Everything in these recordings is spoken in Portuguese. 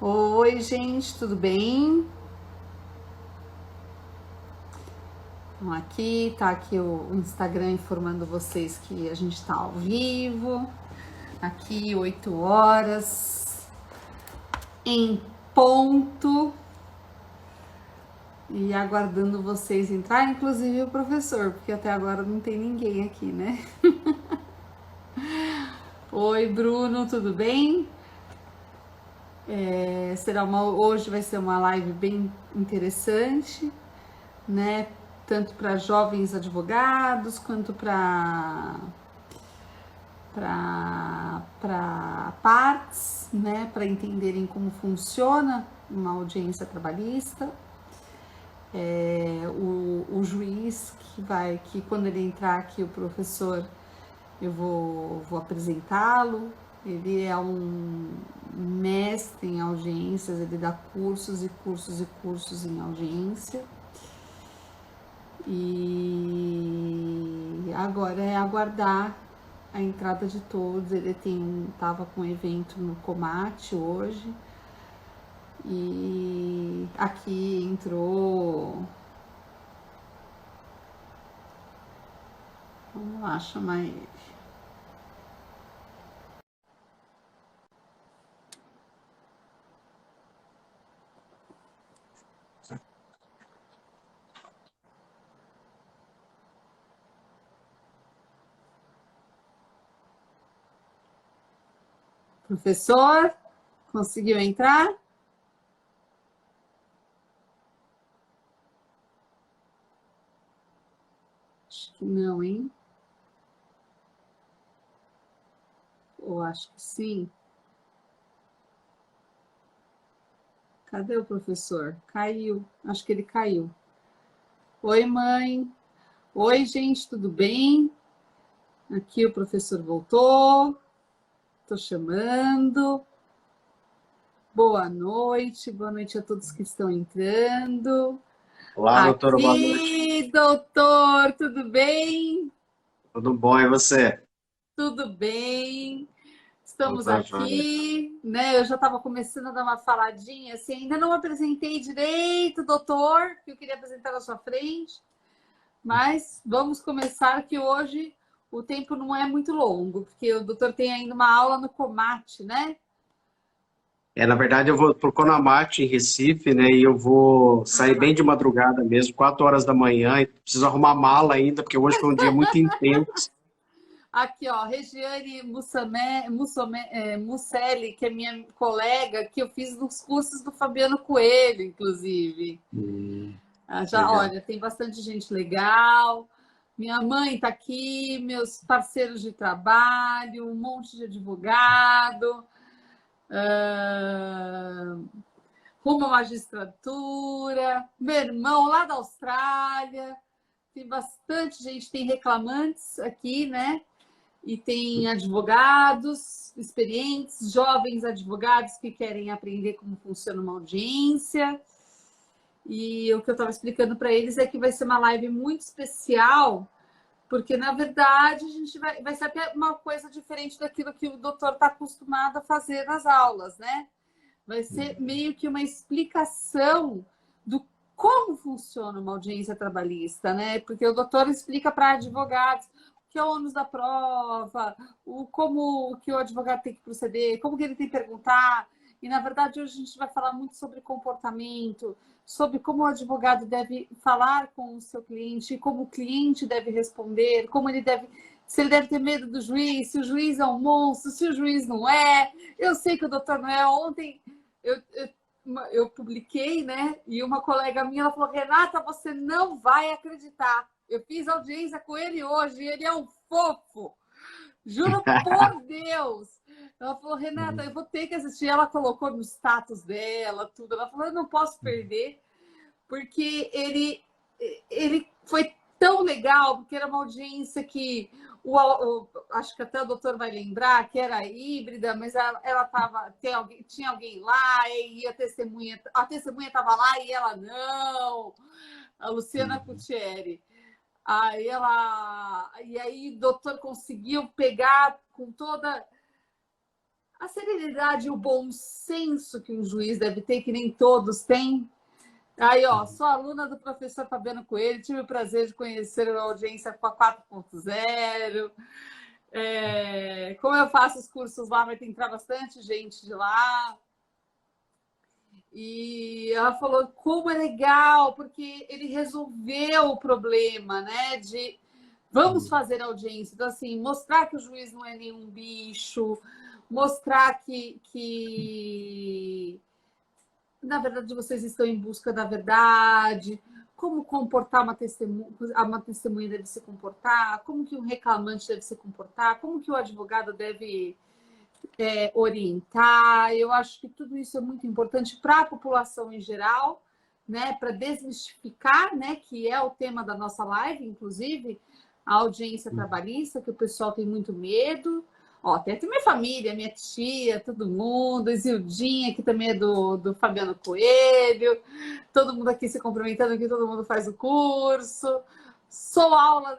Oi, gente, tudo bem? Então, aqui o Instagram informando vocês que a gente está ao vivo, aqui 8 horas em ponto e aguardando vocês entrarem, inclusive o professor, porque até agora não tem ninguém aqui, né? Oi, Bruno, tudo bem? Hoje vai ser uma live bem interessante, né? Tanto para jovens advogados quanto para partes, né, para entenderem como funciona uma audiência trabalhista. O juiz que quando ele entrar aqui, o professor, eu vou apresentá-lo. Ele é um mestre em audiências, ele dá cursos e cursos e cursos em audiência. E agora é aguardar a entrada de todos. Ele estava com um evento no Comate hoje e aqui entrou. Vamos lá chamar ele. Professor, conseguiu entrar? Acho que não, hein? Ou acho que sim. Cadê o professor? Caiu. Acho que ele caiu. Oi, mãe. Oi, gente, tudo bem? Aqui o professor voltou. Estou chamando. Boa noite a todos que estão entrando. Olá, doutora, boa noite. Aqui, doutor, tudo bem? Tudo bom, e você? Tudo bem. Então Estamos tá joia. aqui, né? Eu já estava começando a dar uma faladinha, assim, ainda não apresentei direito, doutor, que eu queria apresentar na sua frente, mas vamos começar que hoje o tempo não é muito longo, porque o doutor tem ainda uma aula no Comate, né? Na verdade, eu vou pro Conamate, em Recife, né? E eu vou sair bem de madrugada mesmo, 4 horas da manhã, e preciso arrumar mala ainda, porque hoje foi um dia muito intenso. Aqui, ó, Regiane Musselli, que é minha colega, que eu fiz nos cursos do Fabiano Coelho, inclusive. Já, Legal. olha, tem bastante gente legal. Minha mãe está aqui, meus parceiros de trabalho, um monte de advogado, rumo à magistratura, meu irmão lá da Austrália. Tem bastante gente, tem reclamantes aqui, né? E tem advogados experientes, jovens advogados que querem aprender como funciona uma audiência. E o que eu estava explicando para eles é que vai ser uma live muito especial, porque, na verdade, a gente vai ser até uma coisa diferente daquilo que o doutor está acostumado a fazer nas aulas, né? Vai ser meio que uma explicação do como funciona uma audiência trabalhista, né? Porque o doutor explica para advogados o que é o ônus da prova, como que o advogado tem que proceder, como que ele tem que perguntar. E, na verdade, hoje a gente vai falar muito sobre comportamento, sobre como o advogado deve falar com o seu cliente, como o cliente deve responder, como ele deve, se ele deve ter medo do juiz, se o juiz é um monstro, se o juiz não é. Eu sei que o doutor não é. Ontem eu publiquei, né? E uma colega minha ela falou: Renata, você não vai acreditar. Eu fiz audiência com ele hoje, e ele é um fofo. Juro por Deus. Ela falou: Renata, eu vou ter que assistir. Ela colocou no status dela, tudo. Ela falou: eu não posso perder, porque ele foi tão legal, porque era uma audiência que acho que até o doutor vai lembrar que era híbrida, mas ela tava, tinha alguém lá e a testemunha estava lá e ela não, a Luciana Cutieri. E aí o doutor conseguiu pegar com toda a serenidade e o bom senso que um juiz deve ter, que nem todos têm. Aí, ó, sou aluna do professor Fabiano Coelho, tive o prazer de conhecer a audiência 4.0. Como eu faço os cursos lá, vai ter que entrar bastante gente de lá. E ela falou como é legal, porque ele resolveu o problema, né? De vamos fazer audiência. Então, assim, mostrar que o juiz não é nenhum bicho, mostrar que na verdade, vocês estão em busca da verdade, como comportar uma testemunha deve se comportar, como que um reclamante deve se comportar, como que o advogado deve orientar. Eu acho que tudo isso é muito importante para a população em geral, né, para desmistificar, né, que é o tema da nossa live, inclusive, a audiência trabalhista, que o pessoal tem muito medo. Ó, tem minha família, minha tia, todo mundo, Isildinha, que também é do Fabiano Coelho, todo mundo aqui se cumprimentando, que todo mundo faz o curso. Sou aula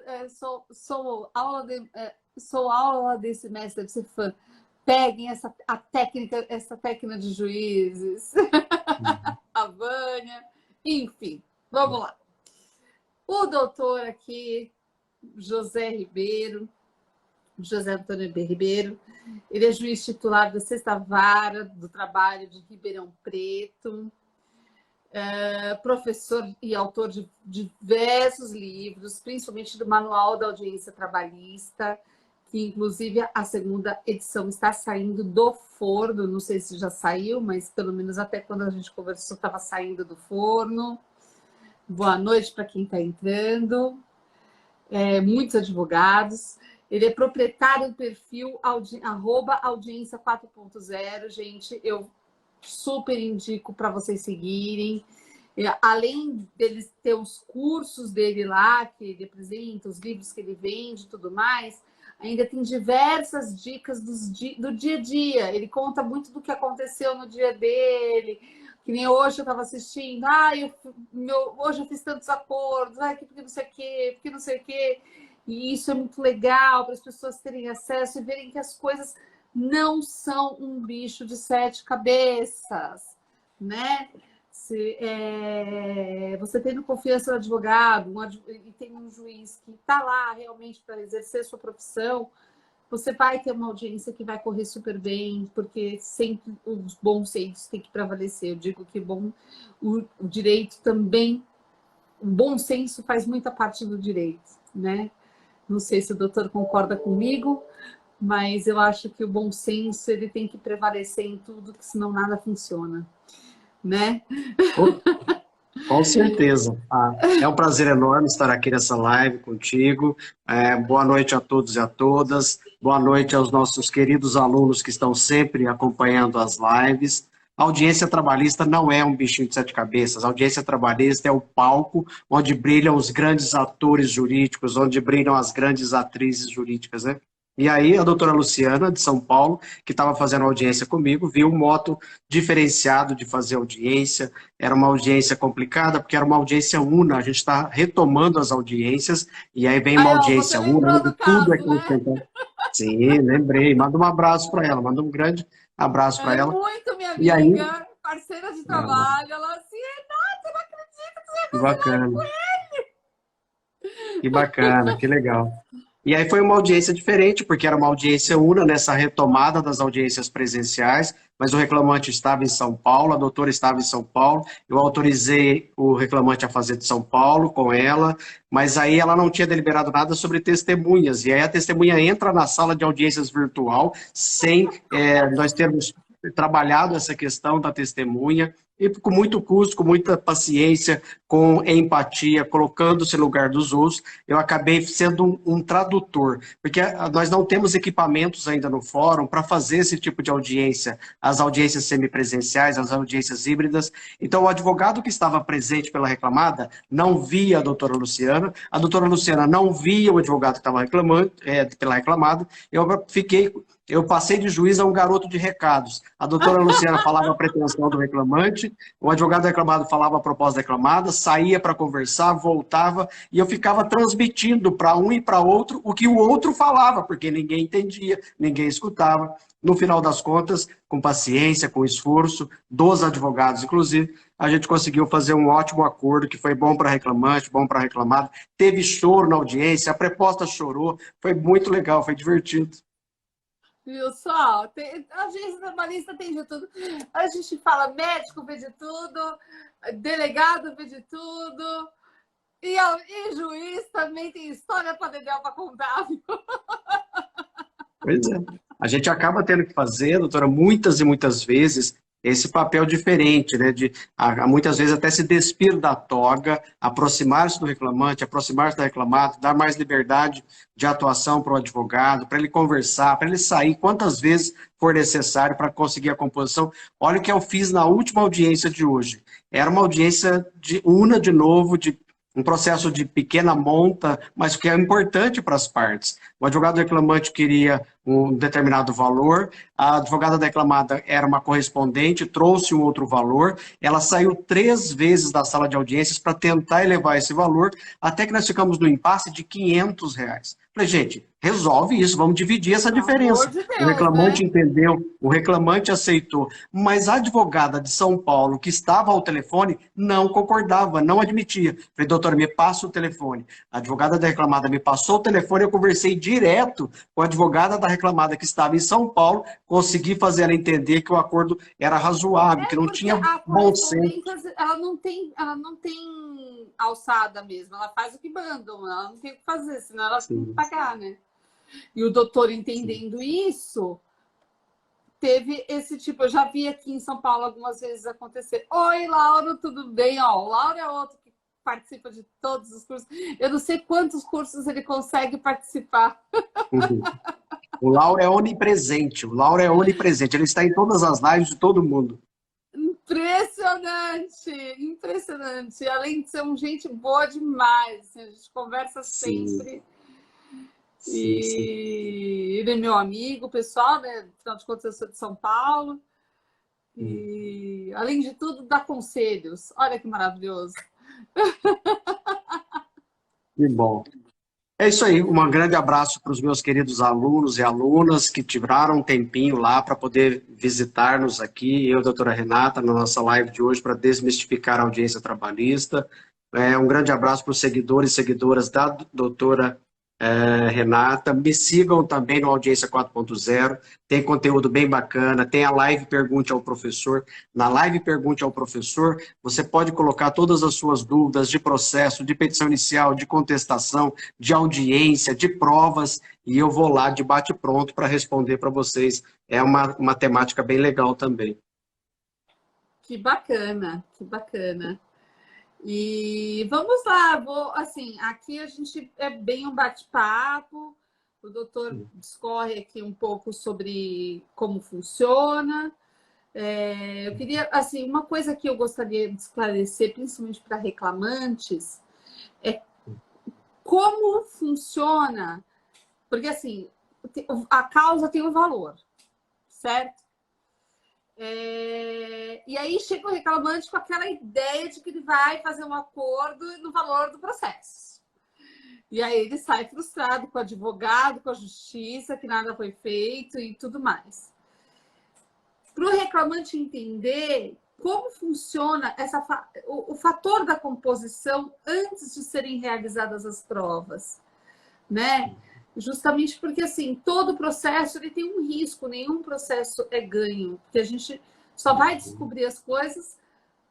desse mestre, deve ser fã. Peguem essa técnica de juízes, a Vânia, enfim, vamos lá. O doutor aqui, José Antônio Ribeiro, ele é juiz titular da Sexta Vara do Trabalho de Ribeirão Preto, professor e autor de diversos livros, principalmente do Manual da Audiência Trabalhista, que inclusive a segunda edição está saindo do forno, não sei se já saiu, mas pelo menos até quando a gente conversou estava saindo do forno. Boa noite para quem está entrando. Muitos advogados. Ele é proprietário do perfil @audiência 4.0. Gente, eu super indico para vocês seguirem. Além dele ter os cursos dele lá, que ele apresenta, os livros que ele vende e tudo mais, ainda tem diversas dicas do dia a dia. Ele conta muito do que aconteceu no dia dele. Que nem hoje eu estava assistindo. Hoje eu fiz tantos acordos. Porque não sei o quê, porque não sei o quê. E isso é muito legal para as pessoas terem acesso e verem que as coisas não são um bicho de 7 cabeças, né? Você tendo confiança no advogado e tem um juiz que está lá realmente para exercer sua profissão, você vai ter uma audiência que vai correr super bem, porque sempre os bons sensos têm que prevalecer. Eu digo que o direito também, o bom senso faz muita parte do direito, né? Não sei se o doutor concorda comigo, mas eu acho que o bom senso ele tem que prevalecer em tudo, que senão nada funciona, né? Com certeza. É um prazer enorme estar aqui nessa live contigo. Boa noite a todos e a todas. Boa noite aos nossos queridos alunos que estão sempre acompanhando as lives. A audiência trabalhista não é um bichinho de 7 cabeças. A audiência trabalhista é o palco onde brilham os grandes atores jurídicos, onde brilham as grandes atrizes jurídicas, né? E aí a doutora Luciana, de São Paulo, que estava fazendo audiência comigo, viu um modo diferenciado de fazer audiência. Era uma audiência complicada, porque era uma audiência una. A gente está retomando as audiências, e aí vem uma audiência una, onde tudo é concentrado. Sim, lembrei. Manda um abraço para ela, manda um grande abraço para ela. Muito minha E amiga, aí, parceira de trabalho. Ela assim, Renata, eu não acredito que você que vai fazer bacana. com ele. Que bacana, que legal. E aí foi uma audiência diferente, porque era uma audiência una nessa retomada das audiências presenciais, mas o reclamante estava em São Paulo, a doutora estava em São Paulo, eu autorizei o reclamante a fazer de São Paulo com ela, mas aí ela não tinha deliberado nada sobre testemunhas, e aí a testemunha entra na sala de audiências virtual, sem nós termos trabalhado essa questão da testemunha, e com muito custo, com muita paciência, com empatia, colocando-se no lugar dos outros, eu acabei sendo um tradutor, porque nós não temos equipamentos ainda no fórum para fazer esse tipo de audiência, as audiências semipresenciais, as audiências híbridas. Então, o advogado que estava presente pela reclamada não via a doutora Luciana não via o advogado que estava reclamando, pela reclamada, eu fiquei eu passei de juiz a um garoto de recados. A doutora Luciana falava a pretensão do reclamante, o advogado reclamado falava a proposta reclamada, saía para conversar, voltava, e eu ficava transmitindo para um e para outro o que o outro falava, porque ninguém entendia, ninguém escutava. No final das contas, com paciência, com esforço dos advogados, inclusive, a gente conseguiu fazer um ótimo acordo que foi bom para reclamante, bom para reclamado. Teve choro na audiência, a preposta chorou, foi muito legal, foi divertido. Viu só? A agência trabalhista tem de tudo. A gente fala médico vê de tudo, delegado vê de tudo, e juiz também tem história para dedéu para contar. Viu? Pois é. A gente acaba tendo que fazer, doutora, muitas e muitas vezes, esse papel diferente, né? Muitas vezes até se despir da toga, aproximar-se do reclamante, aproximar-se da reclamada, dar mais liberdade de atuação para o advogado, para ele conversar, para ele sair quantas vezes for necessário para conseguir a composição. Olha o que eu fiz na última audiência de hoje. Era uma audiência una de novo, de um processo de pequena monta, mas que é importante para as partes. O advogado reclamante queria um determinado valor, a advogada reclamada era uma correspondente, trouxe um outro valor, ela saiu 3 vezes da sala de audiências para tentar elevar esse valor, até que nós ficamos no impasse de R$ 500. Falei, gente, resolve isso, vamos dividir essa diferença. De Deus, O reclamante né? entendeu, o reclamante aceitou, mas a advogada de São Paulo, que estava ao telefone, não concordava, não admitia. Falei, doutora, me passa o telefone. A advogada da reclamada me passou o telefone, eu conversei direto com a advogada da reclamada que estava em São Paulo, consegui fazer ela entender que o acordo era razoável, que não Porque tinha a bom senso. correspondência, ela não tem alçada mesmo, ela faz o que mandam, ela não tem o que fazer, senão ela tem que Sim, pagar, né? E o doutor, sim. entendendo isso, teve esse tipo, eu já vi aqui em São Paulo algumas vezes acontecer. Oi, Lauro, tudo bem? Ó, o Lauro é outro que participa de todos os cursos. Eu não sei quantos cursos ele consegue participar. Uhum. O Lauro é onipresente, o Lauro é onipresente, ele está em todas as lives de todo mundo. Impressionante, impressionante. Além de ser um gente boa demais, assim, a gente conversa Sim, sempre. sim, sim. E ele é meu amigo pessoal, né? Afinal de contas, eu sou de São Paulo. E, além de tudo, dá conselhos. Olha que maravilhoso. Que bom. É isso aí, um grande abraço para os meus queridos alunos e alunas que tiraram um tempinho lá para poder visitar-nos aqui, eu, doutora Renata, na nossa live de hoje, para desmistificar a audiência trabalhista. Um grande abraço para os seguidores e seguidoras da doutora Renata. Me sigam também no Audiência 4.0, tem conteúdo bem bacana, tem a live Pergunte ao Professor. Na live Pergunte ao Professor, você pode colocar todas as suas dúvidas de processo, de petição inicial, de contestação, de audiência, de provas, e eu vou lá de bate-pronto para responder para vocês. É uma temática bem legal também. Que bacana, que bacana. E vamos lá, assim, aqui a gente é bem um bate-papo, o doutor discorre aqui um pouco sobre como funciona. Eu queria, assim, uma coisa que eu gostaria de esclarecer, principalmente para reclamantes, é como funciona, porque assim, a causa tem um valor, certo? E aí chega o reclamante com aquela ideia de que ele vai fazer um acordo no valor do processo. E aí ele sai frustrado com o advogado, com a justiça, que nada foi feito e tudo mais. Para o reclamante entender como funciona o fator da composição antes de serem realizadas as provas, né? Justamente porque, assim, todo processo ele tem um risco, nenhum processo é ganho, porque a gente só vai descobrir as coisas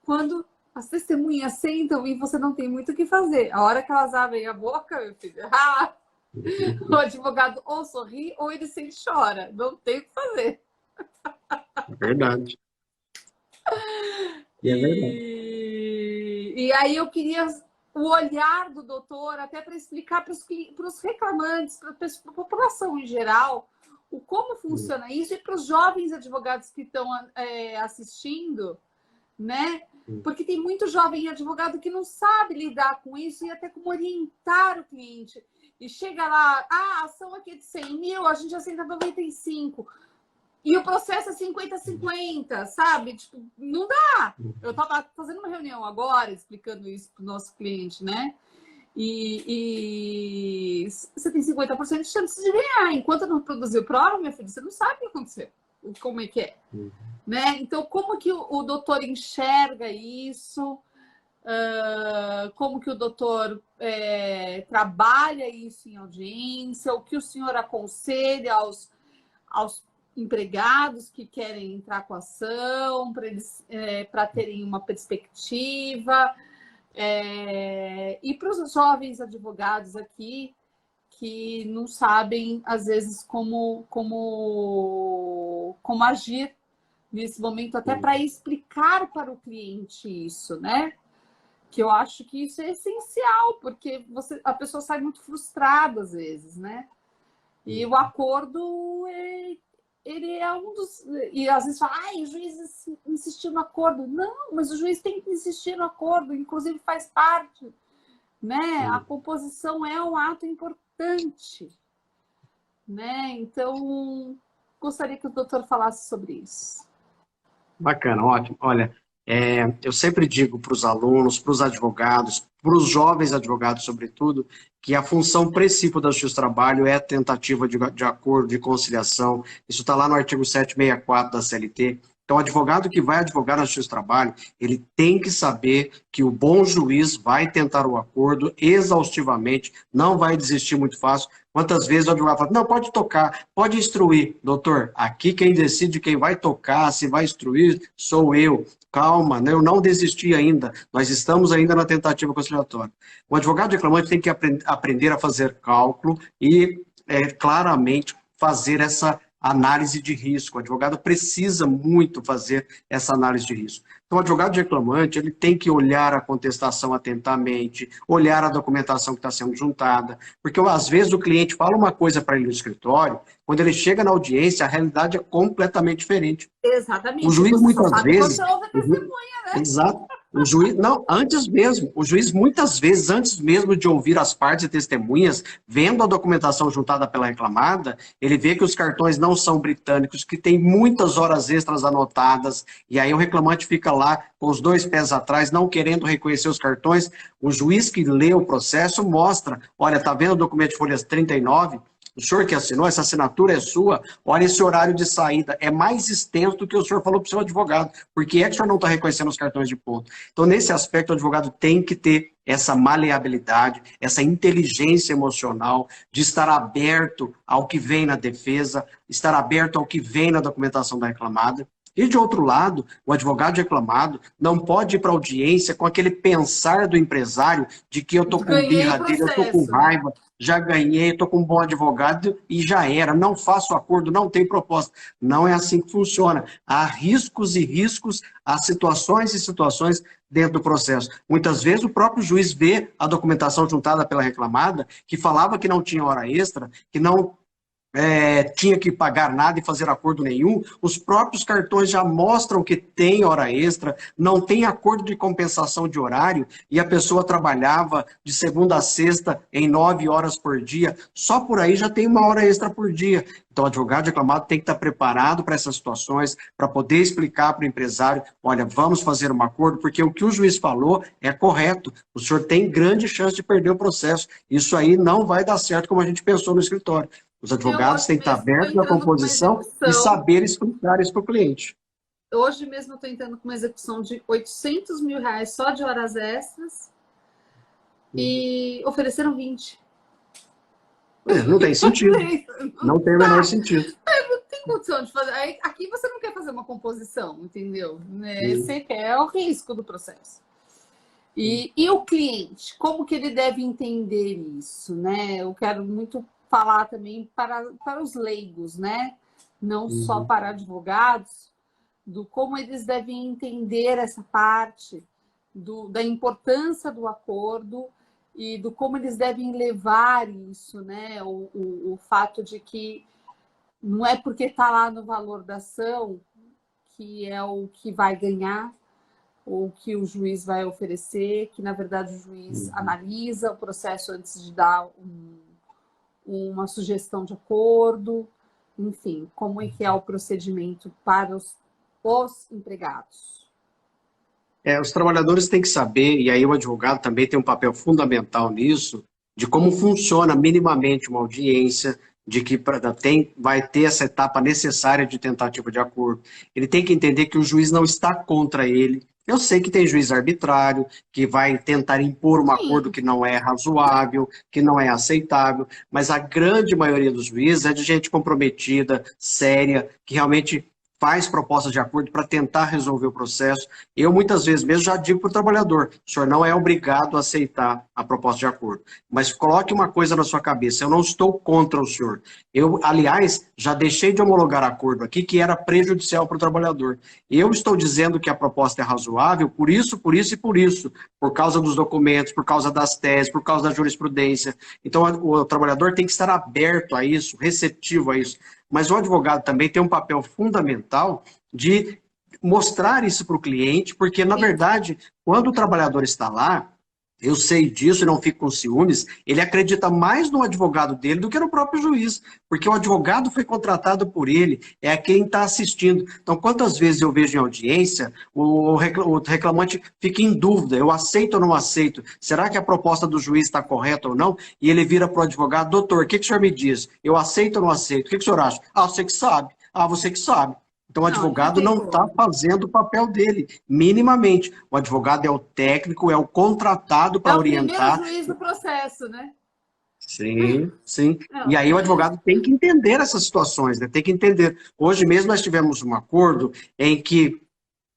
quando as testemunhas sentam e você não tem muito o que fazer. A hora que elas abrem a boca, meu filho, o advogado ou sorri ou ele sempre chora, não tem o que fazer. É verdade. E é verdade. E aí eu queria o olhar do doutor até para explicar para os reclamantes, para a população em geral, o como funciona isso e para os jovens advogados que estão assistindo, né? Porque tem muito jovem advogado que não sabe lidar com isso e até como orientar o cliente. e chega lá, a ação aqui é de 100 mil, a gente aceita 95. E o processo é 50-50, sabe? Tipo, não dá. Eu estava fazendo uma reunião agora, explicando isso para o nosso cliente, né? E você tem 50% de chance de ganhar. Enquanto não produziu prova, meu filho, você não sabe o que aconteceu. Como é que é. Né? Então, como que o doutor enxerga isso? Como que o doutor trabalha isso em audiência? O que o senhor aconselha aos empregados que querem entrar com a ação, para terem uma perspectiva, e para os jovens advogados aqui que não sabem, às vezes, como agir nesse momento, até para explicar para o cliente isso, né? Que eu acho que isso é essencial, porque a pessoa sai muito frustrada, às vezes, né? E o acordo, ele é um dos... E às vezes fala, o juiz insistiu no acordo. Não, mas o juiz tem que insistir no acordo, inclusive faz parte, né? A composição é um ato importante, né? Então, gostaria que o doutor falasse sobre isso. Bacana, ótimo. Olha, eu sempre digo para os alunos, para os advogados, para os jovens advogados, sobretudo, que a função principal da Justiça do Trabalho é a tentativa de acordo, de conciliação. Isso está lá no artigo 764 da CLT. Então, o advogado que vai advogar na Justiça do Trabalho, ele tem que saber que o bom juiz vai tentar o acordo exaustivamente, não vai desistir muito fácil. Quantas vezes o advogado fala, não, pode tocar, pode instruir. Doutor, aqui quem decide quem vai tocar, se vai instruir, sou eu. Calma, né? Eu não desisti ainda, nós estamos ainda na tentativa conciliatória. O advogado reclamante tem que aprender a fazer cálculo e, claramente, fazer essa análise de risco. O advogado precisa muito fazer essa análise de risco. Então, o advogado reclamante, ele tem que olhar a contestação atentamente, olhar a documentação que está sendo juntada, porque às vezes o cliente fala uma coisa para ele no escritório, quando ele chega na audiência, a realidade é completamente diferente. Exatamente. O juiz Você só muitas sabe quando vezes... você ouve a testemunha, né? Exato. O juiz, não, antes mesmo, o juiz muitas vezes, antes mesmo de ouvir as partes e testemunhas, vendo a documentação juntada pela reclamada, ele vê que os cartões não são britânicos, que tem muitas horas extras anotadas, e aí o reclamante fica lá com os dois pés atrás, não querendo reconhecer os cartões. O juiz que lê o processo mostra, olha, tá vendo o documento de folha 39? O senhor que assinou, essa assinatura é sua, olha, esse horário de saída é mais extenso do que o senhor falou para o seu advogado, porque é que o senhor não está reconhecendo os cartões de ponto. Então, nesse aspecto, o advogado tem que ter essa maleabilidade, essa inteligência emocional de estar aberto ao que vem na defesa, estar aberto ao que vem na documentação da reclamada. E, de outro lado, o advogado reclamado não pode ir para a audiência com aquele pensar do empresário de que eu estou com birra dele, eu estou com raiva, já ganhei, estou com um bom advogado e já era, não faço acordo, não tem proposta. Não é assim que funciona. Há riscos e riscos, há situações e situações dentro do processo. Muitas vezes o próprio juiz vê a documentação juntada pela reclamada, que falava que não tinha hora extra, que não tinha que pagar nada e fazer acordo nenhum, os próprios cartões já mostram que tem hora extra, não tem acordo de compensação de horário, e a pessoa trabalhava de segunda a sexta em 9 horas por dia, só por aí já tem 1 hora extra por dia. Então, o advogado reclamado tem que estar preparado para essas situações, para poder explicar para o empresário, olha, vamos fazer um acordo, porque o que o juiz falou é correto, o senhor tem grande chance de perder o processo, isso aí não vai dar certo como a gente pensou no escritório. Os advogados têm que estar abertos à composição e saber explicar isso para o cliente. Hoje mesmo eu estou entrando com uma execução de R$800 mil só de horas extras e ofereceram 20. Não tem sentido. Não tem o menor sentido. Não tem condição de fazer. Aqui você não quer fazer uma composição, entendeu? Você quer o risco do processo. E o cliente, como que ele deve entender isso, né? Eu quero muito falar também para os leigos, né? Não só para advogados, do como eles devem entender essa parte da importância do acordo e do como eles devem levar isso, né? O fato de que não é porque está lá no valor da ação que é o que vai ganhar ou que o juiz vai oferecer, que na verdade o juiz analisa o processo antes de dar uma sugestão de acordo, enfim, como é que é o procedimento para os empregados? Os trabalhadores têm que saber, e aí o advogado também tem um papel fundamental nisso, de como funciona minimamente uma audiência, de que vai ter essa etapa necessária de tentativa de acordo. Ele tem que entender que o juiz não está contra ele. Eu sei que tem juiz arbitrário, que vai tentar impor um acordo que não é razoável, que não é aceitável, mas a grande maioria dos juízes é de gente comprometida, séria, que realmente faz propostas de acordo para tentar resolver o processo. Eu, muitas vezes mesmo, já digo para o trabalhador, o senhor não é obrigado a aceitar a proposta de acordo, mas coloque uma coisa na sua cabeça, eu não estou contra o senhor. Eu, aliás, já deixei de homologar acordo aqui que era prejudicial para o trabalhador. Eu estou dizendo que a proposta é razoável por isso, por isso e por isso, por causa dos documentos, por causa das teses, por causa da jurisprudência. Então, o trabalhador tem que estar aberto a isso, receptivo a isso. Mas o advogado também tem um papel fundamental de mostrar isso para o cliente, porque, na verdade, quando o trabalhador está lá, eu sei disso e não fico com ciúmes, ele acredita mais no advogado dele do que no próprio juiz, porque o advogado foi contratado por ele, é quem está assistindo. Então, quantas vezes eu vejo em audiência, o reclamante fica em dúvida, eu aceito ou não aceito? Será que a proposta do juiz está correta ou não? E ele vira para o advogado, doutor, o que o senhor me diz? Eu aceito ou não aceito? O que o senhor acha? Ah, você que sabe. Ah, você que sabe. Então, o advogado não está fazendo o papel dele, minimamente. O advogado é o técnico, é o contratado para orientar. É o primeiro juiz do processo, né? Sim, sim. E aí o advogado tem que entender essas situações, né? Tem que entender. Hoje mesmo nós tivemos um acordo em que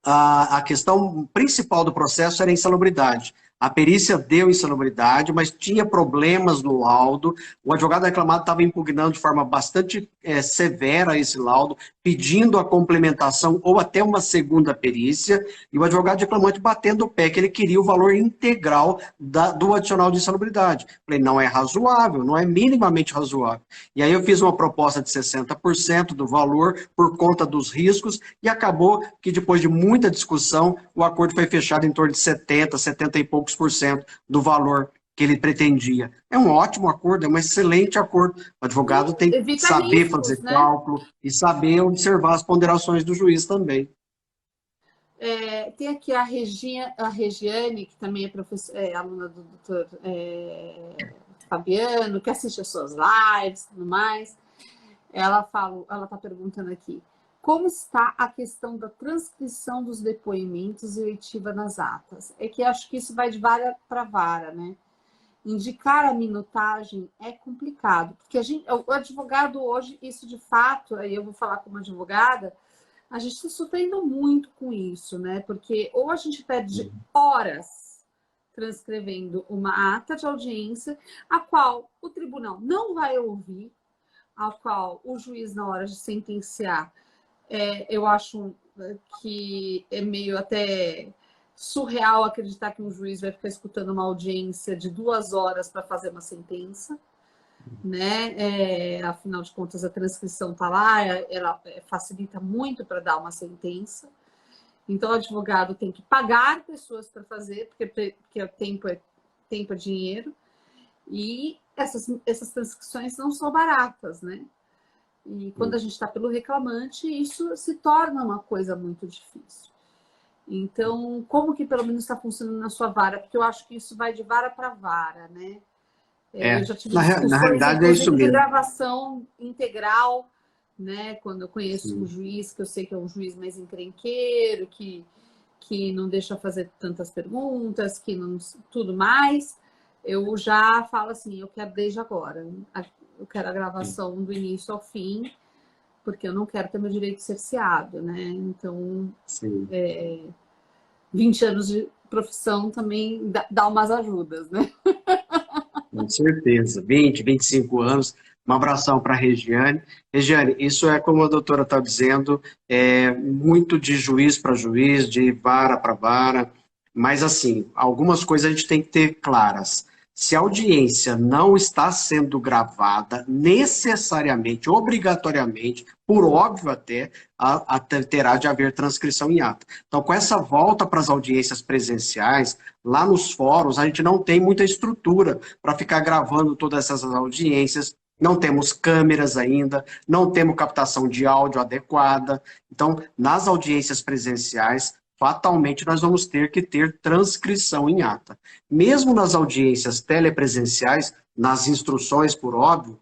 a questão principal do processo era a insalubridade. A perícia deu insalubridade, mas tinha problemas no laudo. O advogado reclamado estava impugnando de forma bastante severa esse laudo, pedindo a complementação ou até uma segunda perícia, e o advogado reclamante batendo o pé, que ele queria o valor integral do adicional de insalubridade. Falei, não é razoável, não é minimamente razoável. E aí eu fiz uma proposta de 60% do valor por conta dos riscos, e acabou que depois de muita discussão, o acordo foi fechado em torno de 70 e poucos por cento do valor que ele pretendia. É um ótimo acordo, é um excelente acordo. O advogado tem que saber fazer cálculo e saber observar as ponderações do juiz também. Tem aqui a Regiane, que também é aluna do doutor Fabiano, que assiste as suas lives e tudo mais. Ela está perguntando aqui, como está a questão da transcrição dos depoimentos e oitiva nas atas? É que acho que isso vai de vara para vara, né? Indicar a minutagem é complicado, porque o advogado hoje, isso de fato, aí eu vou falar como advogada, a gente está sofrendo muito com isso, né? Porque ou a gente perde horas transcrevendo uma ata de audiência, a qual o tribunal não vai ouvir, a qual o juiz, na hora de sentenciar, eu acho que é meio até surreal acreditar que um juiz vai ficar escutando uma audiência de 2 horas para fazer uma sentença, né? Afinal de contas, a transcrição está lá, ela facilita muito para dar uma sentença. Então, o advogado tem que pagar pessoas para fazer, porque o tempo é dinheiro, e essas transcrições não são baratas, né? E quando a gente está pelo reclamante, isso se torna uma coisa muito difícil. Então, como que pelo menos está funcionando na sua vara? Porque eu acho que isso vai de vara para vara, né? Eu já tive na realidade é isso mesmo. De gravação integral, né? Quando eu conheço um juiz, que eu sei que é um juiz mais encrenqueiro, que não deixa fazer tantas perguntas, que não tudo mais, eu já falo assim, eu quero desde agora. Eu quero a gravação do início ao fim, porque eu não quero ter meu direito cerceado, né? Então, 20 anos de profissão também dá umas ajudas, né? Com certeza, 20, 25 anos. Um abração para a Regiane. Regiane, isso é como a doutora está dizendo, muito de juiz para juiz, de vara para vara, mas assim, algumas coisas a gente tem que ter claras. Se a audiência não está sendo gravada necessariamente, obrigatoriamente, por óbvio até, terá de haver transcrição em ata. Então, com essa volta para as audiências presenciais, lá nos fóruns, a gente não tem muita estrutura para ficar gravando todas essas audiências não temos câmeras ainda, não temos captação de áudio adequada. Então, nas audiências presenciais, fatalmente nós vamos ter que ter transcrição em ata. Mesmo nas audiências telepresenciais, nas instruções, por óbvio,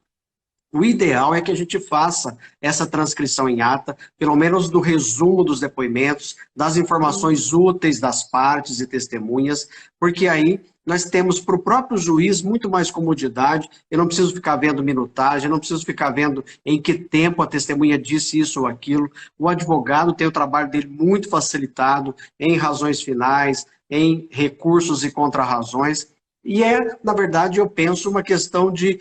o ideal é que a gente faça essa transcrição em ata, pelo menos do resumo dos depoimentos, das informações úteis das partes e testemunhas, porque aí nós temos para o próprio juiz muito mais comodidade. Eu não preciso ficar vendo minutagem, eu não preciso ficar vendo em que tempo a testemunha disse isso ou aquilo. O advogado tem o trabalho dele muito facilitado em razões finais, em recursos e contrarrazões. E na verdade, eu penso, uma questão de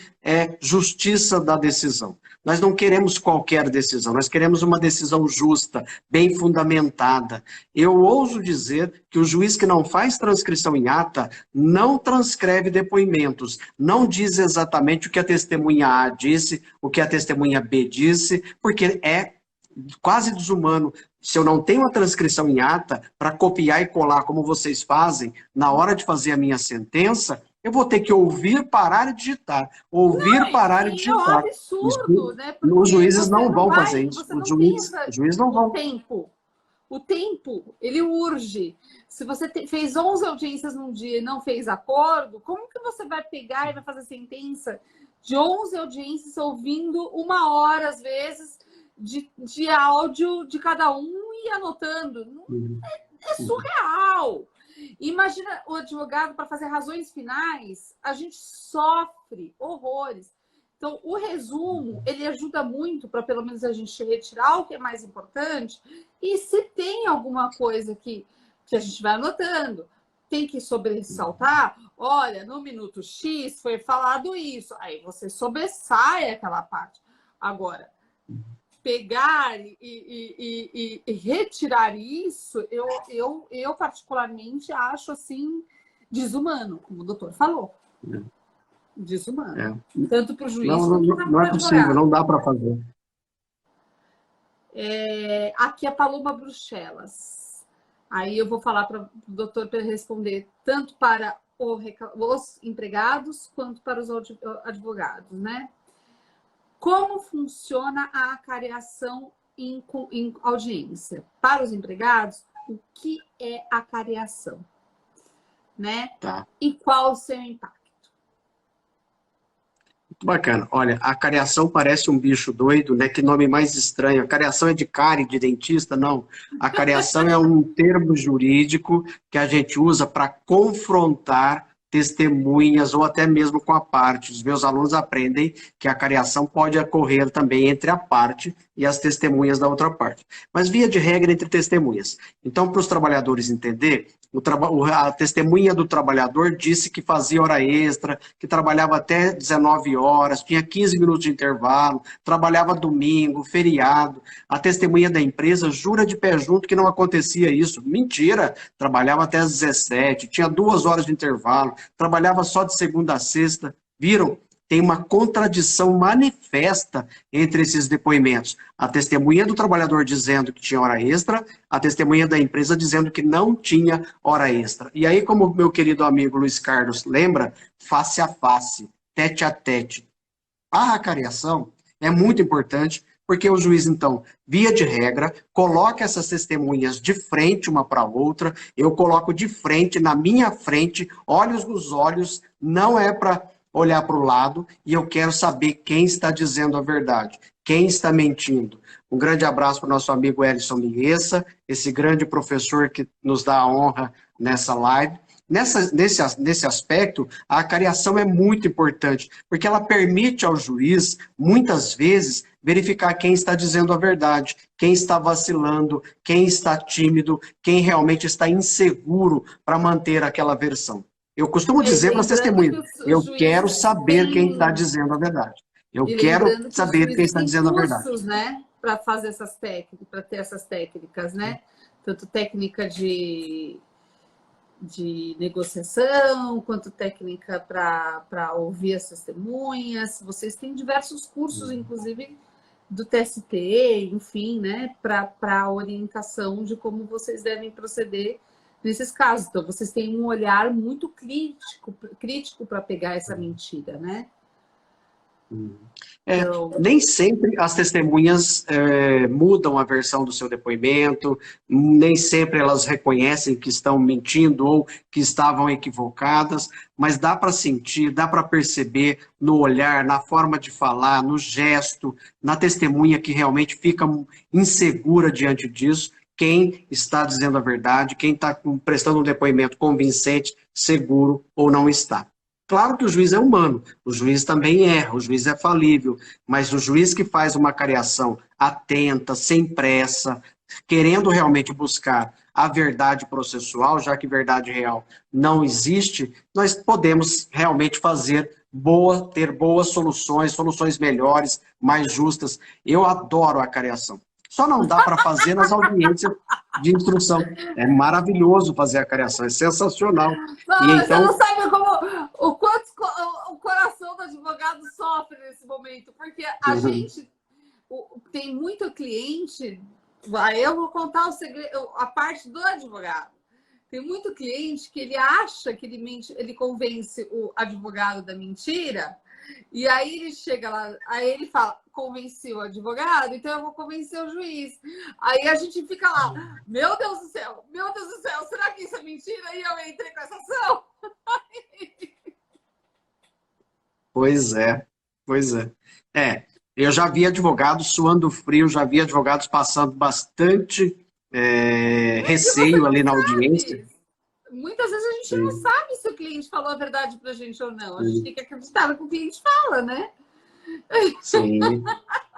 justiça da decisão. Nós não queremos qualquer decisão, nós queremos uma decisão justa, bem fundamentada. Eu ouso dizer que o juiz que não faz transcrição em ata não transcreve depoimentos, não diz exatamente o que a testemunha A disse, o que a testemunha B disse, porque é quase desumano. Se eu não tenho a transcrição em ata para copiar e colar como vocês fazem, na hora de fazer a minha sentença, eu vou ter que ouvir, parar e digitar. Ouvir, Não, parar e é um digitar. absurdo, né? Os Porque juízes você não não vão vai, fazer isso. você não tem Os juízes não o vão. tempo. O tempo, ele urge. Se você fez 11 audiências num dia e não fez acordo, como que você vai pegar e vai fazer sentença de 11 audiências ouvindo 1 hora, às vezes, de áudio de cada um e anotando? É surreal. Imagina o advogado para fazer razões finais, a gente sofre horrores. Então, o resumo, ele ajuda muito para, pelo menos, a gente retirar o que é mais importante. E se tem alguma coisa que a gente vai anotando, tem que sobressaltar, olha, no minuto X foi falado isso. Aí você sobressai aquela parte. Agora, pegar e retirar isso, eu particularmente acho assim desumano, como o doutor falou. Desumano. Tanto para o juiz quanto para o advogado. Não é possível, não dá para fazer. Aqui é Paloma Bruxelas. Aí eu vou falar para o doutor para responder tanto para os empregados quanto para os advogados, né? Como funciona a acareação em audiência? Para os empregados, o que é acareação? Né? Tá. E qual o seu impacto? Muito bacana. Olha, a cariação parece um bicho doido, né? Que nome mais estranho. A cariação é de cárie, de dentista? Não. A cariação é um termo jurídico que a gente usa para confrontar testemunhas ou até mesmo com a parte. Os meus alunos aprendem que a cariação pode ocorrer também entre a parte e as testemunhas da outra parte. Mas via de regra entre testemunhas. Então, para os trabalhadores entender, a testemunha do trabalhador disse que fazia hora extra, que trabalhava até 19 horas, tinha 15 minutos de intervalo, trabalhava domingo, feriado. A testemunha da empresa jura de pé junto que não acontecia isso. Mentira! Trabalhava até às 17, tinha 2 horas de intervalo, trabalhava só de segunda a sexta. Viram? Tem uma contradição manifesta entre esses depoimentos. A testemunha do trabalhador dizendo que tinha hora extra, a testemunha da empresa dizendo que não tinha hora extra. E aí, como meu querido amigo Luiz Carlos lembra, face a face, tete a tete. A acareação é muito importante, porque o juiz, então, via de regra, coloca essas testemunhas de frente uma para a outra, eu coloco de frente, na minha frente, olhos nos olhos, não é para olhar para o lado, e eu quero saber quem está dizendo a verdade, quem está mentindo. Um grande abraço para o nosso amigo Elison Mingueza, esse grande professor que nos dá a honra nessa live. Nesse aspecto, a acareação é muito importante, porque ela permite ao juiz, muitas vezes, verificar quem está dizendo a verdade, quem está vacilando, quem está tímido, quem realmente está inseguro para manter aquela versão. Eu costumo dizer para as testemunhas, eu quero saber quem está dizendo a verdade. Eu quero saber quem está dizendo a verdade. Cursos, né, para fazer essas técnicas, para ter essas técnicas, né? Tanto técnica de negociação, quanto técnica para ouvir as testemunhas. Vocês têm diversos cursos, inclusive do TST, enfim, né, para orientação de como vocês devem proceder nesses casos. Então, vocês têm um olhar muito crítico para pegar essa mentira, né? Então, Nem sempre as testemunhas mudam a versão do seu depoimento, nem sempre elas reconhecem que estão mentindo ou que estavam equivocadas, mas dá para sentir, dá para perceber no olhar, na forma de falar, no gesto, na testemunha que realmente fica insegura diante disso, quem está dizendo a verdade, quem está prestando um depoimento convincente, seguro ou não está. Claro que o juiz é humano, o juiz também erra, o juiz é falível, mas o juiz que faz uma cariação atenta, sem pressa, querendo realmente buscar a verdade processual, já que verdade real não existe, nós podemos realmente ter boas soluções, soluções melhores, mais justas. Eu adoro a cariação. Só não dá para fazer nas audiências de instrução. É maravilhoso fazer a cariação, é sensacional. E não, você não então, sabe o quanto o coração do advogado sofre nesse momento, porque a gente tem muito cliente. Eu vou contar o segredo, a parte do advogado. Tem muito cliente que ele acha que ele convence o advogado da mentira, e aí ele chega lá, aí ele fala, convenci o advogado, então eu vou convencer o juiz. Aí a gente fica lá, meu Deus do céu, será que isso é mentira? E eu entrei com essa ação? pois é, pois é. Eu já vi advogados suando frio, já vi advogados passando bastante Porque você receio não ali na audiência. sabe. Muitas vezes a gente não Sim, sabe se o cliente falou a verdade para a gente ou não. A gente sim, tem que acreditar no que o cliente fala, né? sim.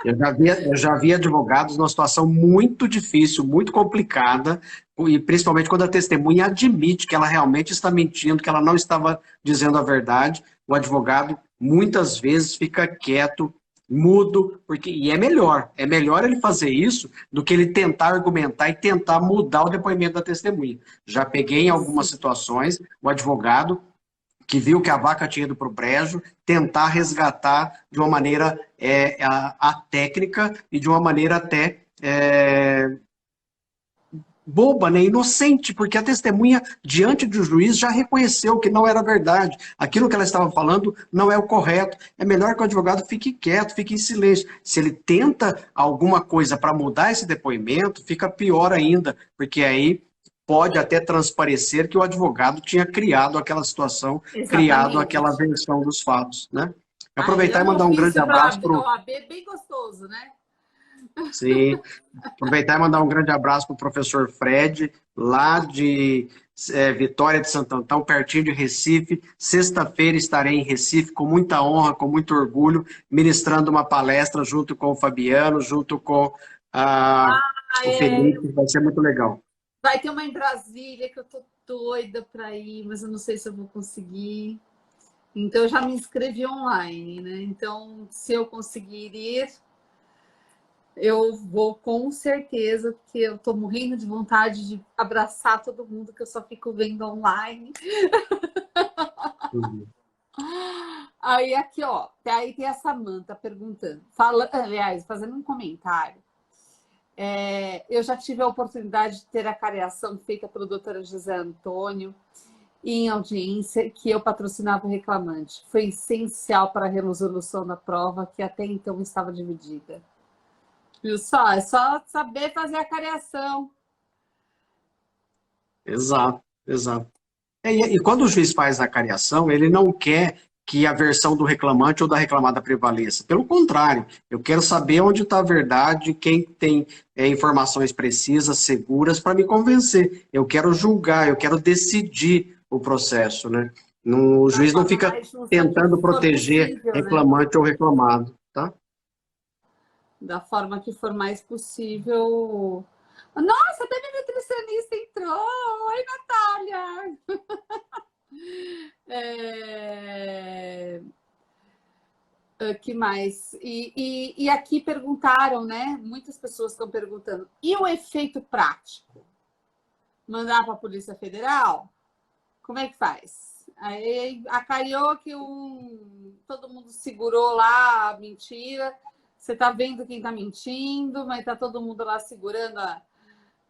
Eu já vi advogados numa situação muito difícil, muito complicada, e principalmente quando a testemunha admite que ela realmente está mentindo, que ela não estava dizendo a verdade, o advogado muitas vezes fica quieto, mudo, e é melhor ele fazer isso do que ele tentar argumentar e tentar mudar o depoimento da testemunha. Já peguei em algumas Sim. situações o advogado que viu que a vaca tinha ido para o brejo, tentar resgatar de uma maneira a técnica e de uma maneira até boba, né, inocente, porque a testemunha, diante do juiz, já reconheceu que não era verdade. Aquilo que ela estava falando não é o correto. É melhor que o advogado fique quieto, fique em silêncio. Se ele tenta alguma coisa para mudar esse depoimento, fica pior ainda, porque aí pode até transparecer que o advogado tinha criado aquela situação, criado aquela Exatamente. versão dos fatos, né? Aí Aproveitar é e um mandar um grande ofício para abraço para o OAB bem gostoso, né? Sim. Aproveitar e mandar um grande abraço para o professor Fred, lá de Vitória de Santo Antão, pertinho de Recife. Sexta-feira estarei em Recife com muita honra, com muito orgulho, ministrando uma palestra junto com o Fabiano, junto com Ah, o Felipe. Vai ser muito legal. vai ter uma em Brasília que eu tô doida para ir, mas eu não sei se eu vou conseguir. Então, eu já me inscrevi online, né? Então, se eu conseguir ir, eu vou com certeza, porque eu tô morrendo de vontade de abraçar todo mundo que eu só fico vendo online. Uhum. Aí aqui, ó, aí tem a Samanta perguntando, aliás, fazendo um comentário. Eu já tive a oportunidade de ter a cariação feita pelo doutor José Antônio em audiência que eu patrocinava o reclamante. Foi essencial para a resolução da prova, que até então estava dividida. Viu só? É só saber fazer a cariação. Exato, exato. E quando o juiz faz a cariação, ele não quer que a versão do reclamante ou da reclamada prevaleça. Pelo contrário, eu quero saber onde está a verdade, quem tem informações precisas, seguras, para me convencer. Eu quero julgar, eu quero decidir o processo, né? O Da juiz não forma fica mais justa que tentando for proteger possível, né? reclamante ou reclamado, tá? Da forma que for mais possível. Nossa, até minha nutricionista entrou. Oi, Natália! É... Que mais? E aqui perguntaram, né? Muitas pessoas estão perguntando. E o efeito prático? Mandar para a Polícia Federal? Como é que faz? Aí acaiou que todo mundo segurou lá a mentira. Você está vendo quem está mentindo, mas está todo mundo lá segurando a,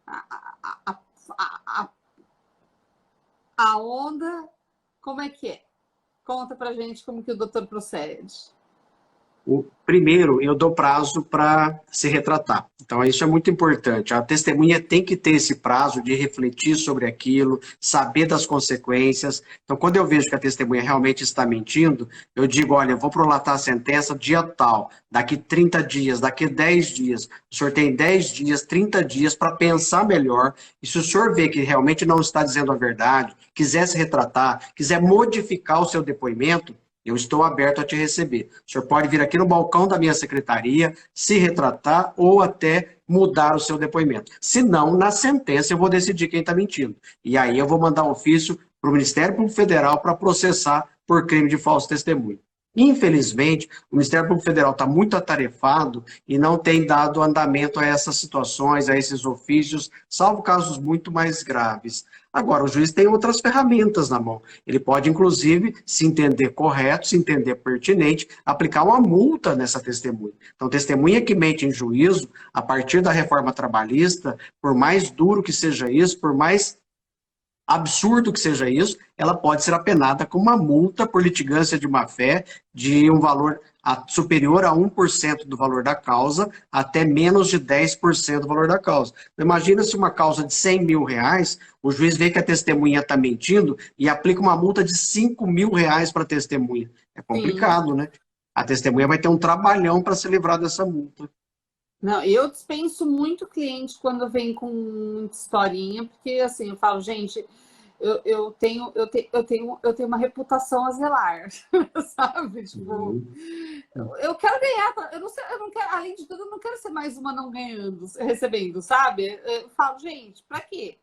a, a onda. Como é que é? Conta pra gente como que o doutor procede. Primeiro, eu dou prazo para se retratar. Então, isso é muito importante. A testemunha tem que ter esse prazo de refletir sobre aquilo, saber das consequências. Então, quando eu vejo que a testemunha realmente está mentindo, eu digo, olha, eu vou prolatar a sentença dia tal, daqui 30 dias, daqui 10 dias. O senhor tem 10 dias, 30 dias para pensar melhor. E se o senhor vê que realmente não está dizendo a verdade, quiser se retratar, quiser modificar o seu depoimento, eu estou aberto a te receber. O senhor pode vir aqui no balcão da minha secretaria, se retratar ou até mudar o seu depoimento. Se não, na sentença eu vou decidir quem está mentindo. E aí eu vou mandar um ofício para o Ministério Público Federal para processar por crime de falso testemunho. Infelizmente, o Ministério Público Federal está muito atarefado e não tem dado andamento a essas situações, a esses ofícios, salvo casos muito mais graves. Agora, o juiz tem outras ferramentas na mão. Ele pode, inclusive, se entender correto, se entender pertinente, aplicar uma multa nessa testemunha. Então, testemunha que mente em juízo, a partir da reforma trabalhista, por mais duro que seja isso, por mais absurdo que seja isso, ela pode ser apenada com uma multa por litigância de má-fé de um valor superior a 1% do valor da causa, até menos de 10% do valor da causa. Então, imagina se uma causa de 100 mil reais, o juiz vê que a testemunha está mentindo e aplica uma multa de 5 mil reais para a testemunha. É complicado, sim, né? A testemunha vai ter um trabalhão para se livrar dessa multa. Não, eu dispenso muito cliente quando vem com muita historinha, porque assim, eu falo, gente, eu tenho uma reputação a zelar, sabe? Tipo, eu quero ganhar, eu não quero, além de tudo, eu não quero ser mais uma não ganhando, recebendo, sabe? Eu falo, gente, pra quê?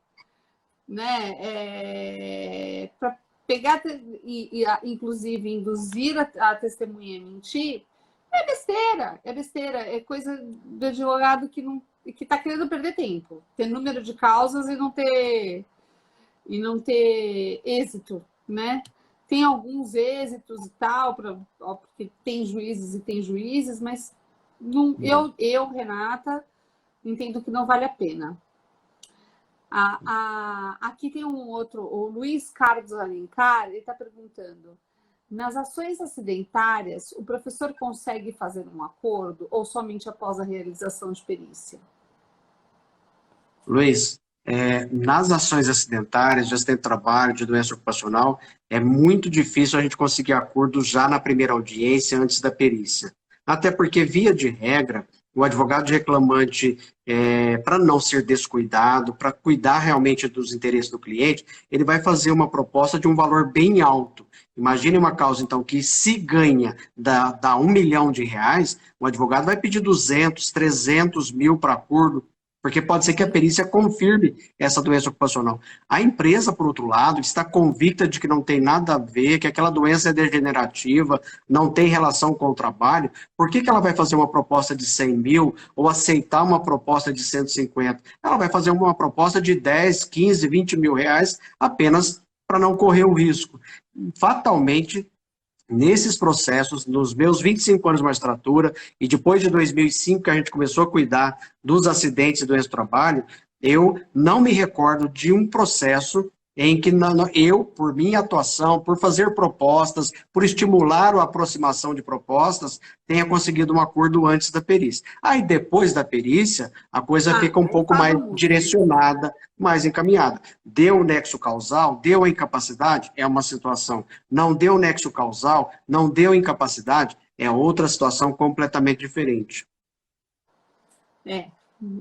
Né? Para pegar e inclusive induzir a testemunha a mentir. É besteira, é coisa do advogado que está querendo perder tempo, ter número de causas e não ter êxito, né? Tem alguns êxitos e tal, porque tem juízes e tem juízes, mas não, eu, Renata, entendo que não vale a pena. Aqui tem um outro, o Luiz Carlos Alencar, ele está perguntando: nas ações acidentárias, o professor consegue fazer um acordo ou somente após a realização de perícia? Luiz, nas ações acidentárias, de acidente de trabalho, de doença ocupacional, é muito difícil a gente conseguir acordo já na primeira audiência, antes da perícia. Até porque, via de regra, o advogado reclamante, para não ser descuidado, para cuidar realmente dos interesses do cliente, ele vai fazer uma proposta de um valor bem alto. Imagine uma causa, então, que se ganha dá 1 milhão de reais, o advogado vai pedir 200, 300 mil para acordo, porque pode ser que a perícia confirme essa doença ocupacional. A empresa, por outro lado, está convicta de que não tem nada a ver, que aquela doença é degenerativa, não tem relação com o trabalho. Por que ela vai fazer uma proposta de 100 mil ou aceitar uma proposta de 150? Ela vai fazer uma proposta de 10, 15, 20 mil reais apenas para não correr o risco. Fatalmente, nesses processos, nos meus 25 anos de magistratura, e depois de 2005 que a gente começou a cuidar dos acidentes e doenças do trabalho, eu não me recordo de um processo em que eu, por minha atuação, por fazer propostas, por estimular a aproximação de propostas, tenha conseguido um acordo antes da perícia. Aí, depois da perícia, a coisa fica um pouco mais direcionada, mais encaminhada. Deu o nexo causal, deu a incapacidade, é uma situação. Não deu nexo causal, não deu incapacidade, é outra situação completamente diferente.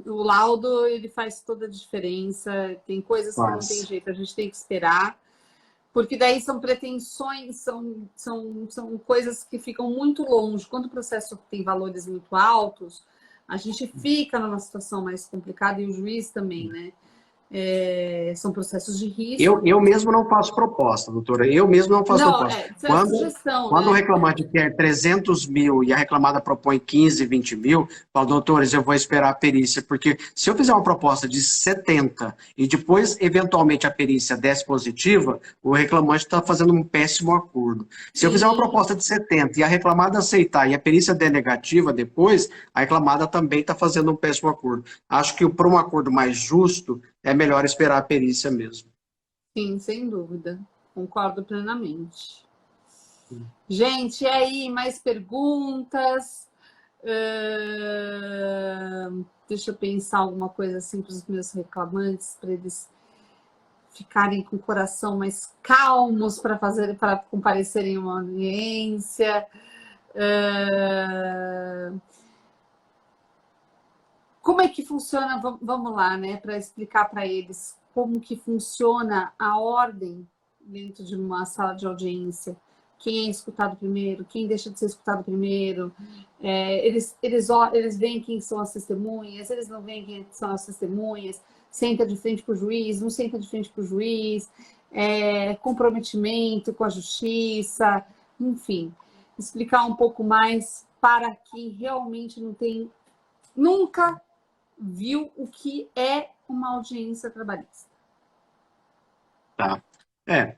O laudo, ele faz toda a diferença, tem coisas que não tem jeito, a gente tem que esperar, porque daí são pretensões, são coisas que ficam muito longe. Quando o processo tem valores muito altos, a gente fica numa situação mais complicada, e o juiz também, né? São processos de risco. Eu mesmo não faço proposta, doutora. Eu mesmo não faço proposta. Quando o reclamante quer 300 mil e a reclamada propõe 15, 20 mil, falo, doutores, eu vou esperar a perícia, porque se eu fizer uma proposta de 70 e depois, eventualmente, a perícia desse positiva, o reclamante está fazendo um péssimo acordo. Se eu fizer uma proposta de 70 e a reclamada aceitar e a perícia der negativa depois, a reclamada também está fazendo um péssimo acordo. Acho que para um acordo mais justo, é melhor esperar a perícia mesmo. Sim, sem dúvida. Concordo plenamente. Gente, e aí, mais perguntas? Deixa eu pensar alguma coisa assim para os meus reclamantes, para eles ficarem com o coração mais calmos para comparecerem em uma audiência. Como é que funciona? Vamos lá, né? Para explicar para eles como que funciona a ordem dentro de uma sala de audiência. Quem é escutado primeiro, quem deixa de ser escutado primeiro. Eles veem quem são as testemunhas, eles não veem quem são as testemunhas, senta de frente para o juiz, não senta de frente para o juiz, comprometimento com a justiça, enfim. Explicar um pouco mais para quem realmente não tem, nunca viu o que é uma audiência trabalhista. Tá.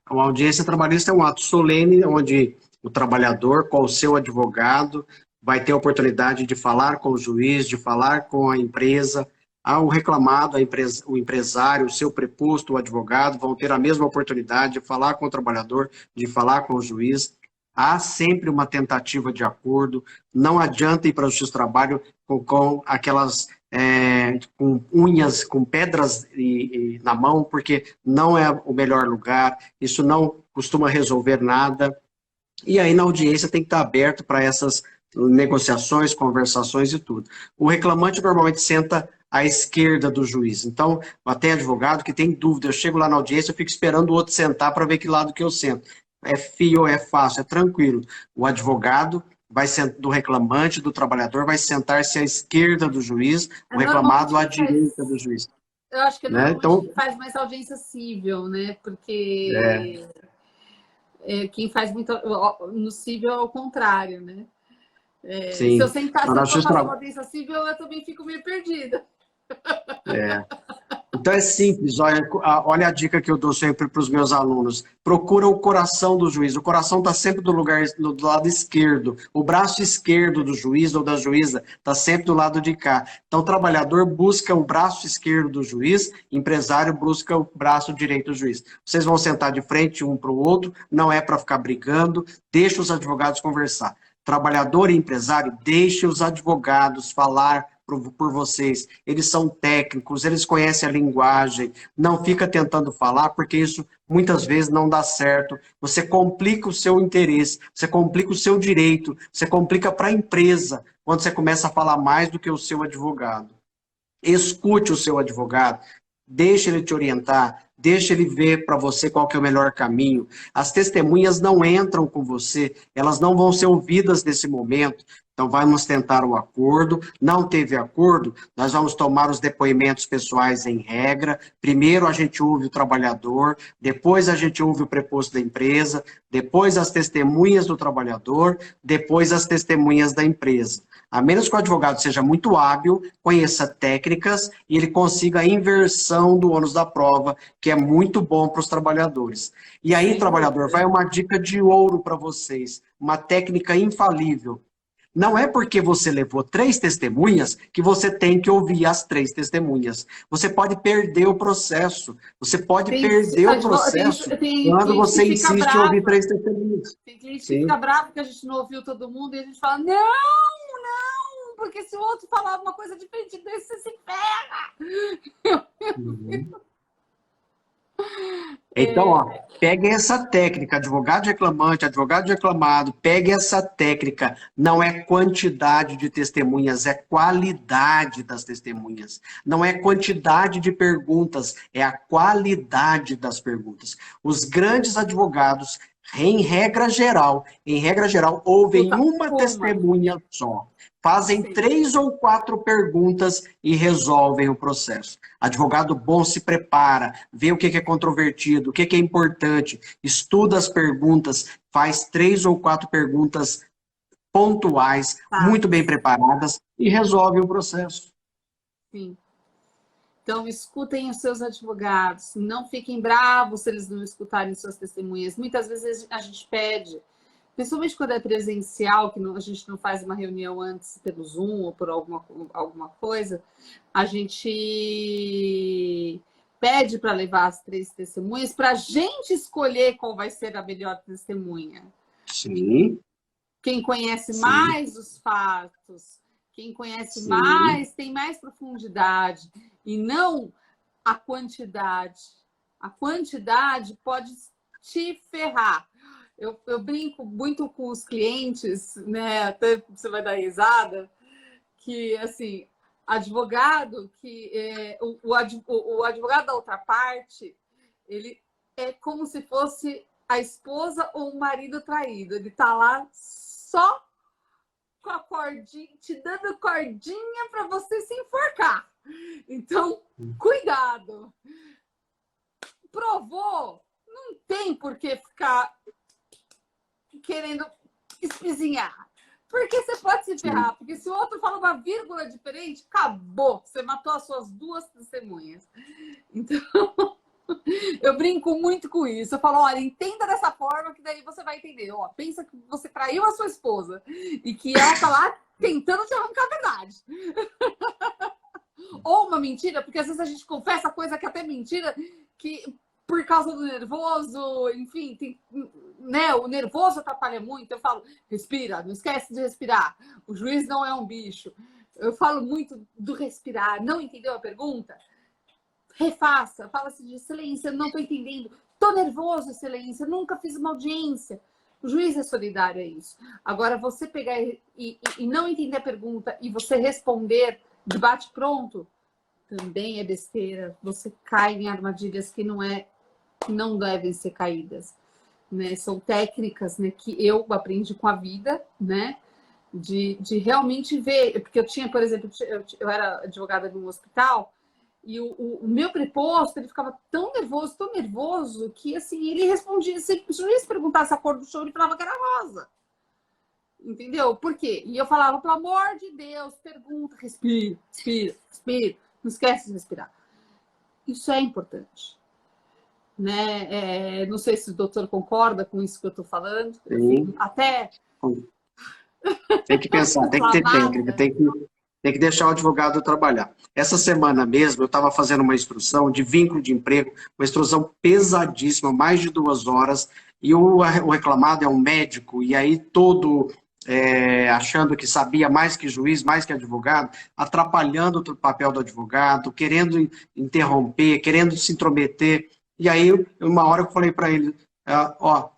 Uma audiência trabalhista é um ato solene onde o trabalhador, com o seu advogado, vai ter a oportunidade de falar com o juiz, de falar com a empresa. O reclamado, o empresário, o seu preposto, o advogado, vão ter a mesma oportunidade de falar com o trabalhador, de falar com o juiz. Há sempre uma tentativa de acordo. Não adianta ir para o justiça do trabalho com aquelas... com unhas, com pedras na mão, porque não é o melhor lugar, isso não costuma resolver nada. E aí na audiência tem que estar aberto para essas negociações, conversações e tudo. O reclamante normalmente senta à esquerda do juiz. Então, até advogado que tem dúvida, eu chego lá na audiência, eu fico esperando o outro sentar para ver que lado que eu sento. É fio, é fácil, é tranquilo. O advogado do reclamante, do trabalhador, vai sentar-se à esquerda do juiz, o reclamado à direita do juiz. Eu acho que é Né? normalmente Então, quem faz mais audiência civil, né? Porque quem faz muito no civil é o contrário, né? Se eu sim. sentar, se eu for fazer uma audiência civil, eu também fico meio perdida. Então é simples, olha a dica que eu dou sempre para os meus alunos. Procura o coração do juiz. O coração está sempre do lado esquerdo. O braço esquerdo do juiz ou da juíza está sempre do lado de cá. Então o trabalhador busca o braço esquerdo do juiz, o empresário busca o braço direito do juiz. Vocês vão sentar de frente um para o outro, não é para ficar brigando, deixa os advogados conversar. Trabalhador e empresário, deixe os advogados falar por vocês. Eles são técnicos, eles conhecem a linguagem, não fica tentando falar, porque isso muitas vezes não dá certo. Você complica o seu interesse, você complica o seu direito, você complica para a empresa, quando você começa a falar mais do que o seu advogado. Escute o seu advogado, deixe ele te orientar, deixe ele ver para você qual que é o melhor caminho. As testemunhas não entram com você, elas não vão ser ouvidas nesse momento. Então, vamos tentar o acordo. Não teve acordo, nós vamos tomar os depoimentos pessoais em regra. Primeiro a gente ouve o trabalhador, depois a gente ouve o preposto da empresa, depois as testemunhas do trabalhador, depois as testemunhas da empresa. A menos que o advogado seja muito hábil, conheça técnicas e ele consiga a inversão do ônus da prova, que é muito bom para os trabalhadores. E aí, trabalhador, vai uma dica de ouro para vocês, uma técnica infalível. Não é porque você levou 3 testemunhas que você tem que ouvir as 3 testemunhas. Você pode perder o processo. Você pode perder o processo quando você insiste em ouvir 3 testemunhas. Tem gente que fica bravo que a gente não ouviu todo mundo e a gente fala, não, porque se o outro falar uma coisa diferente desse, você se ferra. Então, peguem essa técnica, advogado reclamante, advogado reclamado, pegue essa técnica. Não é quantidade de testemunhas, é qualidade das testemunhas. Não é quantidade de perguntas, é a qualidade das perguntas. Os grandes advogados, em regra geral, ouvem uma testemunha só. Fazem 3 ou 4 perguntas e resolvem o processo. Advogado bom se prepara, vê o que é controvertido, o que é importante, estuda as perguntas, faz 3 ou 4 perguntas pontuais, muito bem preparadas e resolve o processo. Sim. Então, escutem os seus advogados, não fiquem bravos se eles não escutarem suas testemunhas. Muitas vezes a gente pede, principalmente quando é presencial, que a gente não faz uma reunião antes pelo Zoom ou por alguma coisa, a gente pede para levar as 3 testemunhas para a gente escolher qual vai ser a melhor testemunha. Sim, Quem conhece sim, mais os fatos, quem conhece sim. mais, tem mais profundidade, e não a quantidade. A quantidade pode te ferrar. Eu brinco muito com os clientes, né? Até você vai dar risada, que assim, advogado que o advogado da outra parte, ele é como se fosse a esposa ou o marido traído. Ele tá lá só com a cordinha, te dando cordinha para você se enforcar. Então, cuidado. Provou, não tem por que ficar querendo espizinhar. Porque você pode se ferrar, porque se o outro fala uma vírgula diferente, acabou. Você matou as suas duas testemunhas. Então, eu brinco muito com isso. Eu falo, olha, entenda dessa forma que daí você vai entender. Ó, pensa que você traiu a sua esposa e que ela tá lá tentando te arrancar a verdade. Ou uma mentira, porque às vezes a gente confessa coisa que até mentira, que por causa do nervoso, enfim, tem, né? O nervoso atrapalha muito. Eu falo, respira, não esquece de respirar. O juiz não é um bicho. Eu falo muito do respirar. Não entendeu a pergunta? Refaça. Fala-se de excelência, não estou entendendo. Estou nervoso, excelência, nunca fiz uma audiência. O juiz é solidário a isso. Agora, você pegar e não entender a pergunta e você responder de bate-pronto, também é besteira. Você cai em armadilhas que não devem ser caídas. Né? São técnicas, né, que eu aprendi com a vida, né? De realmente ver. Porque eu tinha, por exemplo, eu era advogada de um hospital e o meu preposto, ele ficava tão nervoso, que assim, ele respondia, se o juiz perguntasse a cor do choro, ele falava que era rosa. Entendeu? Por quê? E eu falava, pelo amor de Deus, pergunta, respira, respira, respira. Não esquece de respirar. Isso é importante. Né? Não sei se o doutor concorda com isso que eu estou falando. Eu fico Sim. até Tem que pensar, tem que ter técnica, inflamada. tem que deixar o advogado trabalhar. Essa semana mesmo, eu estava fazendo uma instrução de vínculo de emprego, uma instrução pesadíssima, mais de 2 horas, e o reclamado é um médico, e aí todo achando que sabia mais que juiz, mais que advogado, atrapalhando o papel do advogado, querendo interromper, querendo se intrometer. E aí, uma hora eu falei para ele,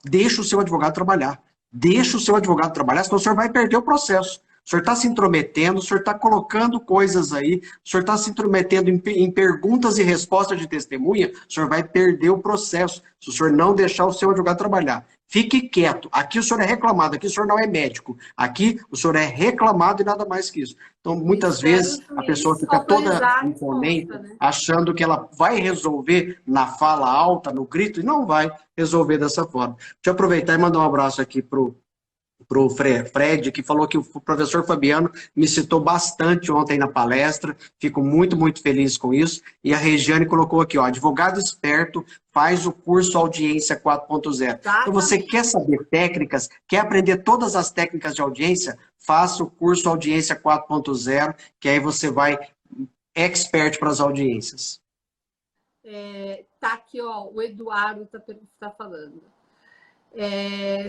deixa o seu advogado trabalhar. Deixa o seu advogado trabalhar, senão o senhor vai perder o processo. O senhor está se intrometendo, o senhor está colocando coisas aí, o senhor está se intrometendo em perguntas e respostas de testemunha, o senhor vai perder o processo, se o senhor não deixar o seu advogado trabalhar. Fique quieto. Aqui o senhor é reclamado, aqui o senhor não é médico. Aqui o senhor é reclamado e nada mais que isso. Então, muitas Espero vezes, o a pessoa juiz fica toda autorizar a imponente, resposta, né? achando que ela vai resolver na fala alta, no grito, e não vai resolver dessa forma. Deixa eu aproveitar e mandar um abraço aqui para o Fred, que falou que o professor Fabiano me citou bastante ontem na palestra, fico muito, muito feliz com isso, e a Regiane colocou aqui, advogado esperto faz o curso Audiência 4.0. Então, você Exatamente. quer saber técnicas, quer aprender todas as técnicas de audiência, faça o curso Audiência 4.0, que aí você vai expert para as audiências. Tá aqui, ó, o Eduardo tá falando.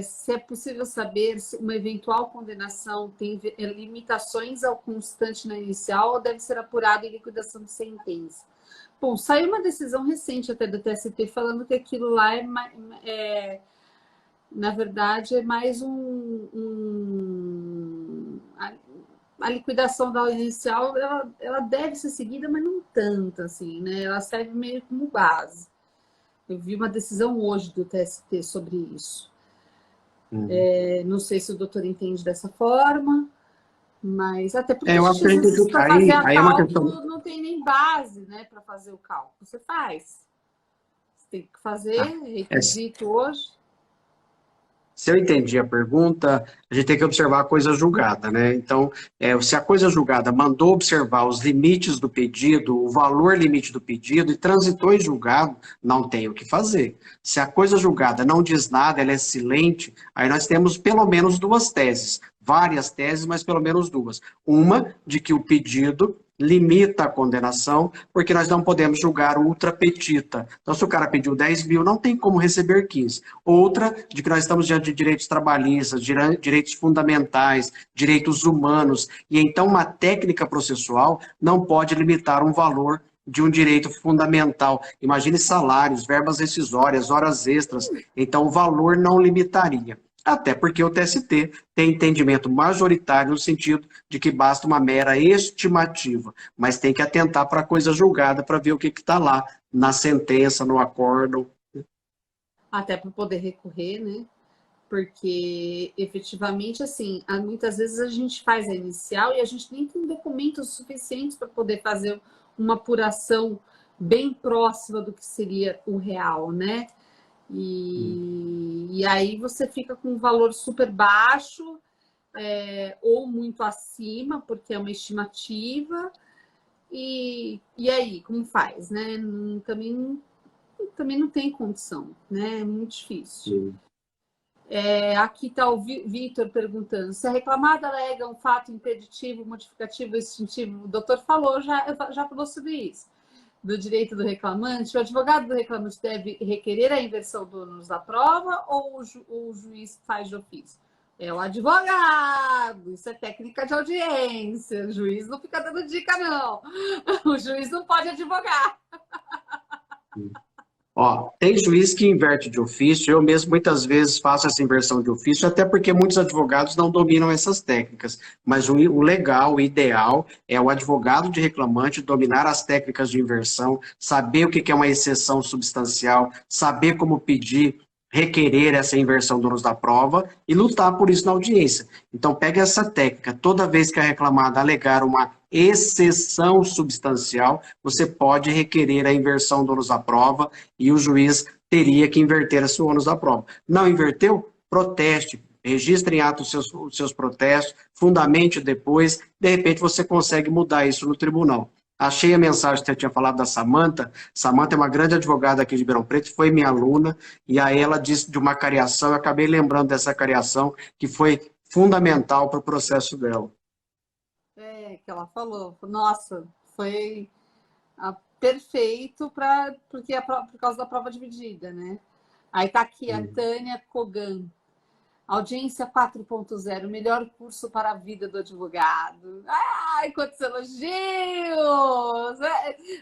Se é possível saber se uma eventual condenação tem limitações ao constante na inicial ou deve ser apurado em liquidação de sentença. Bom, saiu uma decisão recente até do TST falando que aquilo lá na verdade, é mais a liquidação da inicial, ela deve ser seguida, mas não tanto, assim, né? Ela serve meio como base. Eu vi uma decisão hoje do TST sobre isso. Não sei se o doutor entende dessa forma, mas até porque Eu às acho que a vezes gente, para fazer a aí é uma questão. cálculo não tem nem base, né, para fazer o cálculo. Você faz. Você tem que fazer É, requisito hoje. Se eu entendi a pergunta, a gente tem que observar a coisa julgada, né? Então, se a coisa julgada mandou observar os limites do pedido, o valor limite do pedido e transitou em julgado, não tem o que fazer. Se a coisa julgada não diz nada, ela é silente, aí nós temos pelo menos duas teses. várias teses, mas pelo menos duas. Uma, de que o pedido limita a condenação, porque nós não podemos julgar ultra petita. Então, se o cara pediu 10 mil, não tem como receber 15. Outra, de que nós estamos diante de direitos trabalhistas, direitos fundamentais, direitos humanos, e então uma técnica processual não pode limitar um valor de um direito fundamental. Imagine salários, verbas rescisórias, horas extras. Então, o valor não limitaria. Até porque o TST tem entendimento majoritário no sentido de que basta uma mera estimativa, mas tem que atentar para a coisa julgada para ver o que está lá na sentença, no acórdão. Até para poder recorrer, né? Porque, efetivamente, assim, muitas vezes a gente faz a inicial e a gente nem tem documentos suficientes para poder fazer uma apuração bem próxima do que seria o real, né? E aí você fica com um valor super baixo, ou muito acima, porque é uma estimativa. E aí, como faz, né? Também não tem condição, né? É muito difícil. Aqui está o Vitor perguntando: se a reclamada alega um fato impeditivo, modificativo, extintivo, o doutor já falou sobre isso, do direito do reclamante. O advogado do reclamante deve requerer a inversão do ônus da prova ou o juiz faz de ofício? É o advogado, isso é técnica de audiência, o juiz não fica dando dica, não. O juiz não pode advogar. Ó, tem juiz que inverte de ofício, eu mesmo muitas vezes faço essa inversão de ofício, até porque muitos advogados não dominam essas técnicas, mas o legal, o ideal, é o advogado de reclamante dominar as técnicas de inversão, saber o que é uma exceção substancial, saber como pedir, requerer essa inversão do ônus da prova e lutar por isso na audiência. Então, pega essa técnica, toda vez que a reclamada alegar uma exceção substancial, você pode requerer a inversão do ônus da prova e o juiz teria que inverter esse ônus da prova. Não inverteu? Proteste, registre em ato os seus protestos, fundamente depois, de repente você consegue mudar isso no tribunal. Achei a mensagem que você tinha falado da Samanta. Samanta é uma grande advogada aqui de Ribeirão Preto, foi minha aluna, e aí ela disse de uma cariação, eu acabei lembrando dessa cariação, que foi fundamental para o processo dela. Que ela falou, nossa, foi perfeito por causa da prova dividida, né? Aí tá aqui a Tânia Kogan. Audiência 4.0, melhor curso para a vida do advogado. Ai, quantos elogios!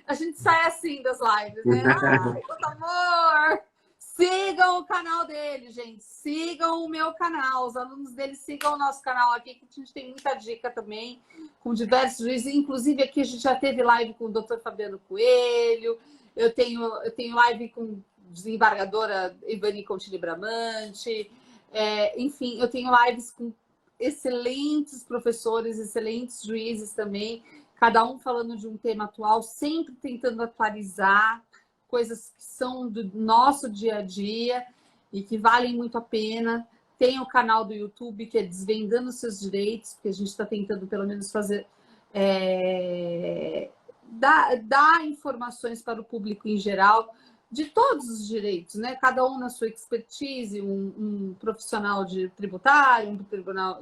A gente sai assim das lives, né? Ai, quanto amor! Sigam o canal dele, gente. Sigam o meu canal. Os alunos dele sigam o nosso canal aqui, que a gente tem muita dica também, com diversos juízes. Inclusive, aqui a gente já teve live com o Dr. Fabiano Coelho. Eu tenho live com a desembargadora Ivani Contini Bramante. Enfim, eu tenho lives com excelentes professores, excelentes juízes também, cada um falando de um tema atual, sempre tentando atualizar coisas que são do nosso dia a dia e que valem muito a pena. Tem o canal do YouTube, que é Desvendando Seus Direitos, que a gente está tentando pelo menos fazer dar informações para o público em geral de todos os direitos, né? Cada um na sua expertise, um profissional de tributário, um tribunal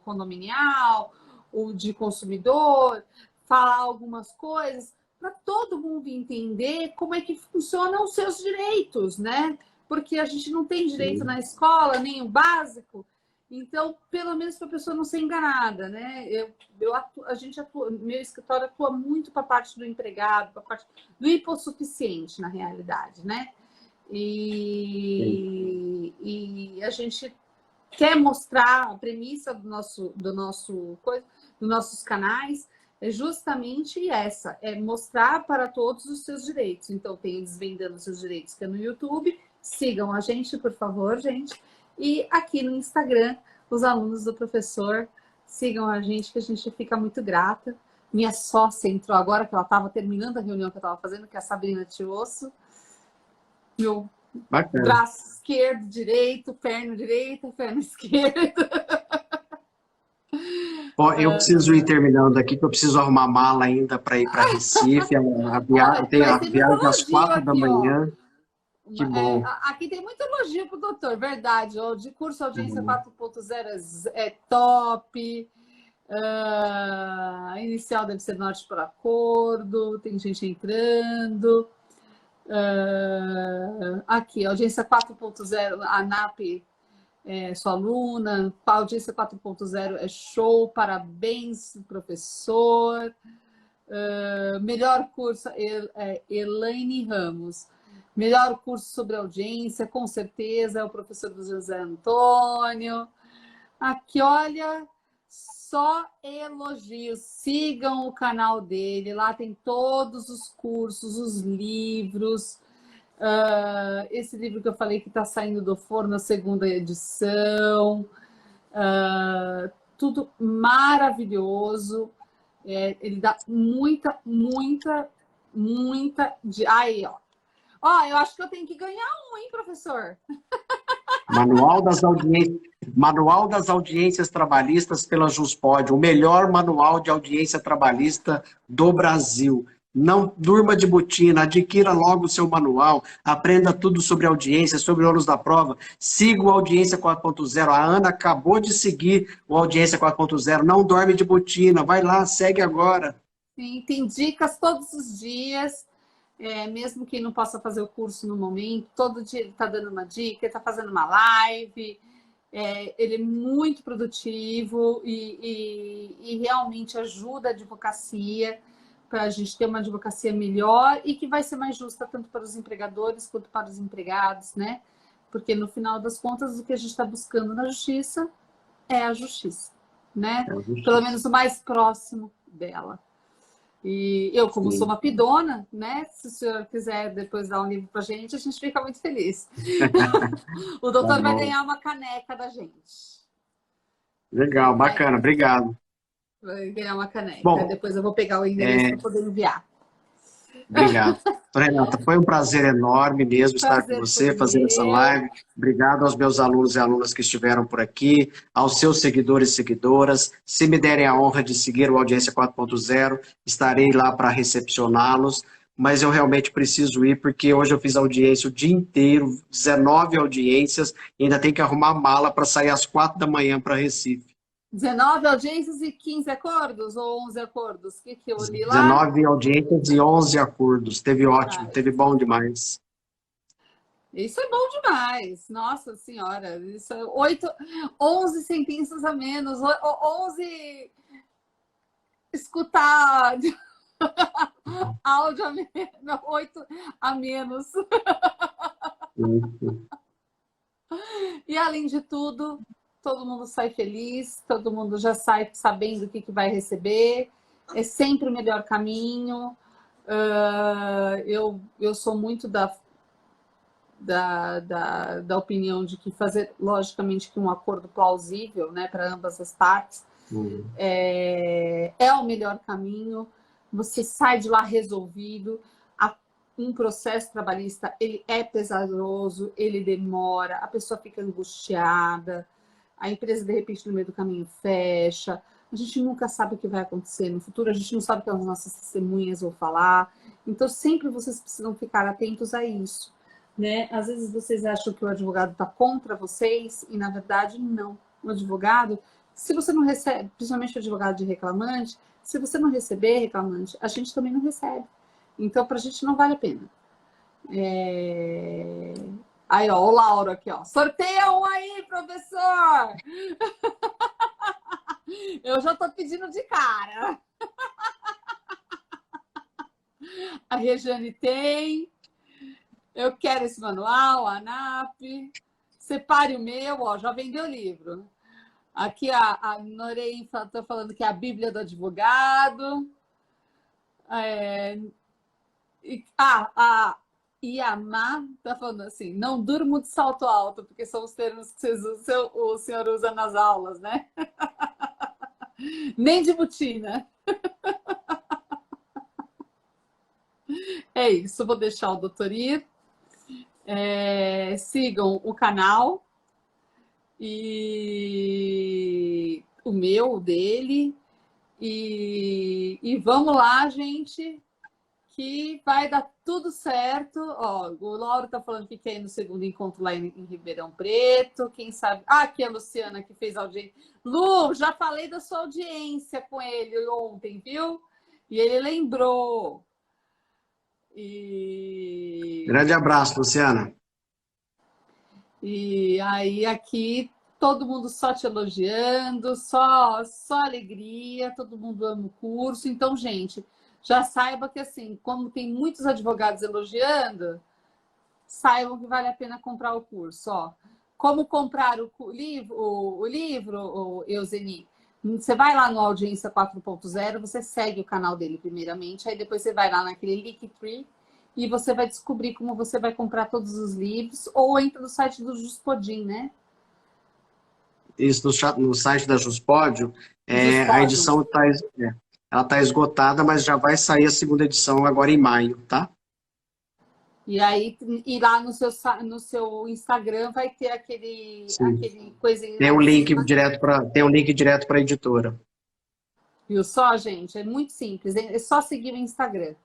condominial, o de consumidor, falar algumas coisas para todo mundo entender como é que funcionam os seus direitos, né? Porque a gente não tem direito na escola, nem o básico, então, pelo menos para a pessoa não ser enganada, né? Meu escritório atua muito para a parte do empregado, para a parte do hipossuficiente, na realidade, né? E a gente quer mostrar a premissa dos nossos canais é justamente essa, é mostrar para todos os seus direitos. Então, tem Desvendando Seus Direitos, que é no YouTube. Sigam a gente, por favor, gente. E aqui no Instagram, os alunos do professor, sigam a gente, que a gente fica muito grata. Minha sócia entrou agora, que ela estava terminando a reunião que eu estava fazendo, que é a Sabrina Tiosso. Meu braço esquerdo, direito, perna direita, perna esquerda. Ó, eu preciso ir terminando aqui, que eu preciso arrumar mala ainda para ir para Recife. Tem a viagem às 4 da manhã. Que bom. Aqui tem muito elogio para o doutor, verdade. O de curso audiência Uhum. 4.0 é top. Inicial deve ser norte por acordo. Tem gente entrando. Aqui, audiência 4.0, a ANAP é sua aluna. A audiência 4.0 é show, parabéns, professor. Melhor curso, Elaine Ramos. Melhor curso sobre audiência, com certeza, é o professor do José Antônio. Aqui, olha, só elogios. Sigam o canal dele, lá tem todos os cursos, os livros. Esse livro que eu falei que está saindo do forno, a segunda edição. Tudo maravilhoso. Ele dá muita. Aí, ó. Eu acho que eu tenho que ganhar um, hein, professor? Manual das Audiências Trabalhistas pela Juspod, o melhor manual de audiência trabalhista do Brasil. Não durma de botina, adquira logo o seu manual, aprenda tudo sobre audiência, sobre ônus da prova, siga o Audiência 4.0. A Ana acabou de seguir o Audiência 4.0, não dorme de botina, vai lá, segue agora. Sim, tem dicas todos os dias. Mesmo quem não possa fazer o curso no momento, todo dia ele está dando uma dica, ele está fazendo uma live, ele é muito produtivo e realmente ajuda a advocacia para a gente ter uma advocacia melhor e que vai ser mais justa tanto para os empregadores quanto para os empregados, né? Porque no final das contas o que a gente está buscando na justiça é a justiça, né? Pelo menos o mais próximo dela. E eu, como sou uma pidona, né? Se o senhor quiser depois dar um livro para a gente fica muito feliz. O doutor vai ganhar uma caneca da gente. Legal, bacana, obrigado. Vai ganhar uma caneca. Bom, depois eu vou pegar o endereço para poder enviar. Obrigado. Renata, foi um prazer enorme mesmo estar com você, fazendo essa live. Obrigado aos meus alunos e alunas que estiveram por aqui, aos seus seguidores e seguidoras. Se me derem a honra de seguir o Audiência 4.0, estarei lá para recepcioná-los, mas eu realmente preciso ir, porque hoje eu fiz audiência o dia inteiro, 19 audiências, e ainda tenho que arrumar mala para sair às 4 da manhã para Recife. 19 audiências e 15 acordos ou 11 acordos? O que eu li lá? 19 audiências e 11 acordos. Teve ótimo, teve bom demais. Isso é bom demais. Nossa Senhora. Isso é 11 sentenças a menos. 11 escutar áudio a menos. 8 a menos. E além de tudo, todo mundo sai feliz, todo mundo já sai sabendo o que vai receber, é sempre o melhor caminho. Eu sou muito da opinião de que fazer, logicamente, que um acordo plausível, né, para ambas as partes é o melhor caminho. Você sai de lá resolvido. Um processo trabalhista, ele é pesaroso, ele demora, a pessoa fica angustiada, a empresa, de repente, no meio do caminho fecha, a gente nunca sabe o que vai acontecer no futuro, a gente não sabe o que as nossas testemunhas vão falar, então sempre vocês precisam ficar atentos a isso, né? Às vezes vocês acham que o advogado está contra vocês e, na verdade, não. O advogado, se você não recebe, principalmente o advogado de reclamante, se você não receber reclamante, a gente também não recebe. Então, para a gente não vale a pena. Aí, ó, o Lauro aqui, ó. Sorteia um aí, professor! Eu já tô pedindo de cara. A Regiane tem. Eu quero esse manual, a ANAP. Separe o meu, ó, já vendeu o livro. Aqui a Noreen está falando que é a Bíblia do Advogado. A Iamá está falando assim, não durmo de salto alto, porque são os termos que o senhor usa nas aulas, né? Nem de botina. É isso, vou deixar o doutor ir. Sigam o canal e o meu, o dele. E vamos lá, gente, que vai dar tudo certo. Ó, o Lauro tá falando que quer ir no segundo encontro lá em Ribeirão Preto. Quem sabe? Ah, aqui é a Luciana que fez audiência. Lu, já falei da sua audiência com ele ontem, viu? E ele lembrou. Grande abraço, Luciana. E aí aqui todo mundo só te elogiando, só alegria, todo mundo ama o curso. Então, gente, já saiba que assim, como tem muitos advogados elogiando, saibam que vale a pena comprar o curso. Ó, como comprar o livro, Euseni? Você vai lá no Audiência 4.0, você segue o canal dele primeiramente, aí depois você vai lá naquele Linktree e você vai descobrir como você vai comprar todos os livros, ou entra no site do Juspodin, né? Isso no site da Juspódio, a edição está esgotada, mas já vai sair a segunda edição agora em maio, tá? E aí, e lá no seu Instagram vai ter aquele coisinha. Tem um link direto para a editora. Viu só, gente? É muito simples. É só seguir o Instagram.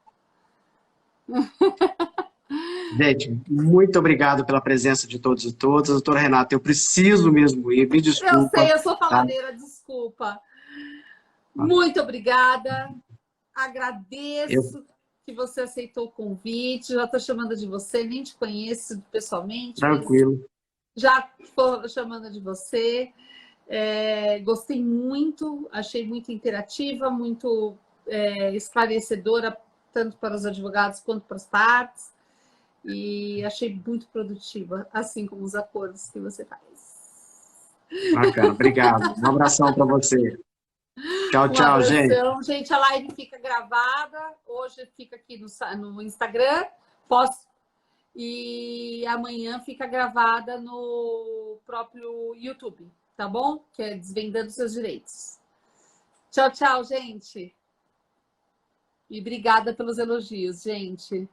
Gente, muito obrigado pela presença de todos e todas. Doutora Renata, eu preciso mesmo ir, me desculpa. Eu sei, eu sou faladeira, desculpa. Muito obrigada. Agradeço que você aceitou o convite. Já estou chamando de você, nem te conheço pessoalmente. Tranquilo. Já estou chamando de você. Gostei muito, achei muito interativa, muito esclarecedora, tanto para os advogados quanto para as partes. E achei muito produtiva, assim como os acordos que você faz. Bacana, obrigado. Um abração para você. Tchau, tchau, gente. Gente, a live fica gravada. Hoje fica aqui no Instagram. E amanhã fica gravada no próprio YouTube, tá bom? Que é Desvendando Seus Direitos. Tchau, tchau, gente. E obrigada pelos elogios, gente.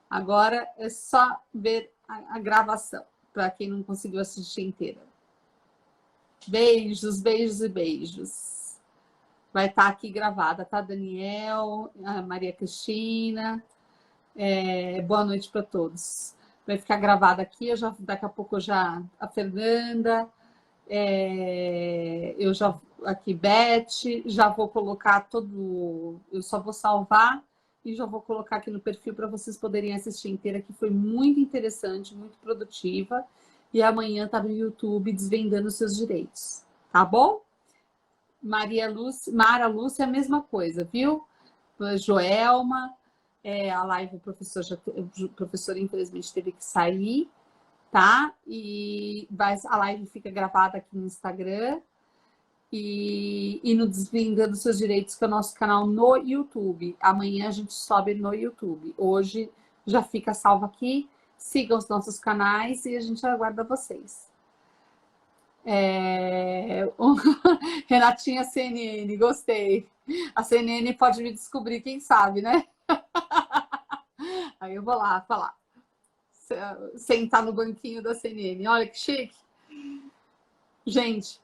Agora é só ver a gravação, para quem não conseguiu assistir inteira. Beijos, beijos e beijos. Vai estar aqui gravada, tá, Daniel, a Maria Cristina. Boa noite para todos. Vai ficar gravada aqui, daqui a pouco a Fernanda, aqui, Beth, já vou colocar eu só vou salvar e já vou colocar aqui no perfil para vocês poderem assistir inteira, que foi muito interessante, muito produtiva. E amanhã tá no YouTube Desvendando Seus Direitos. Tá bom? Mara Lúcia, a mesma coisa, viu? Joelma, a live o professor infelizmente teve que sair, tá? A live fica gravada aqui no Instagram. E no Desvendando Seus Direitos, que é o nosso canal no YouTube. Amanhã a gente sobe no YouTube. Hoje já fica salvo aqui. Sigam os nossos canais e a gente aguarda vocês. Renatinha CNN, gostei. A CNN pode me descobrir, quem sabe, né? Aí eu vou lá falar. Sentar no banquinho da CNN. Olha que chique. Gente.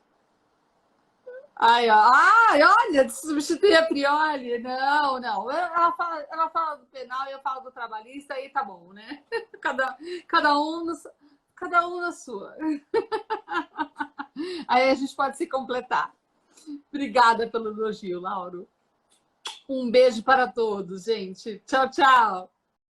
Olha, substituir a Prioli. Não. Ela fala do penal e eu falo do trabalhista, aí tá bom, né? Cada um na sua. Aí a gente pode se completar. Obrigada pelo elogio, Lauro. Um beijo para todos, gente. Tchau, tchau.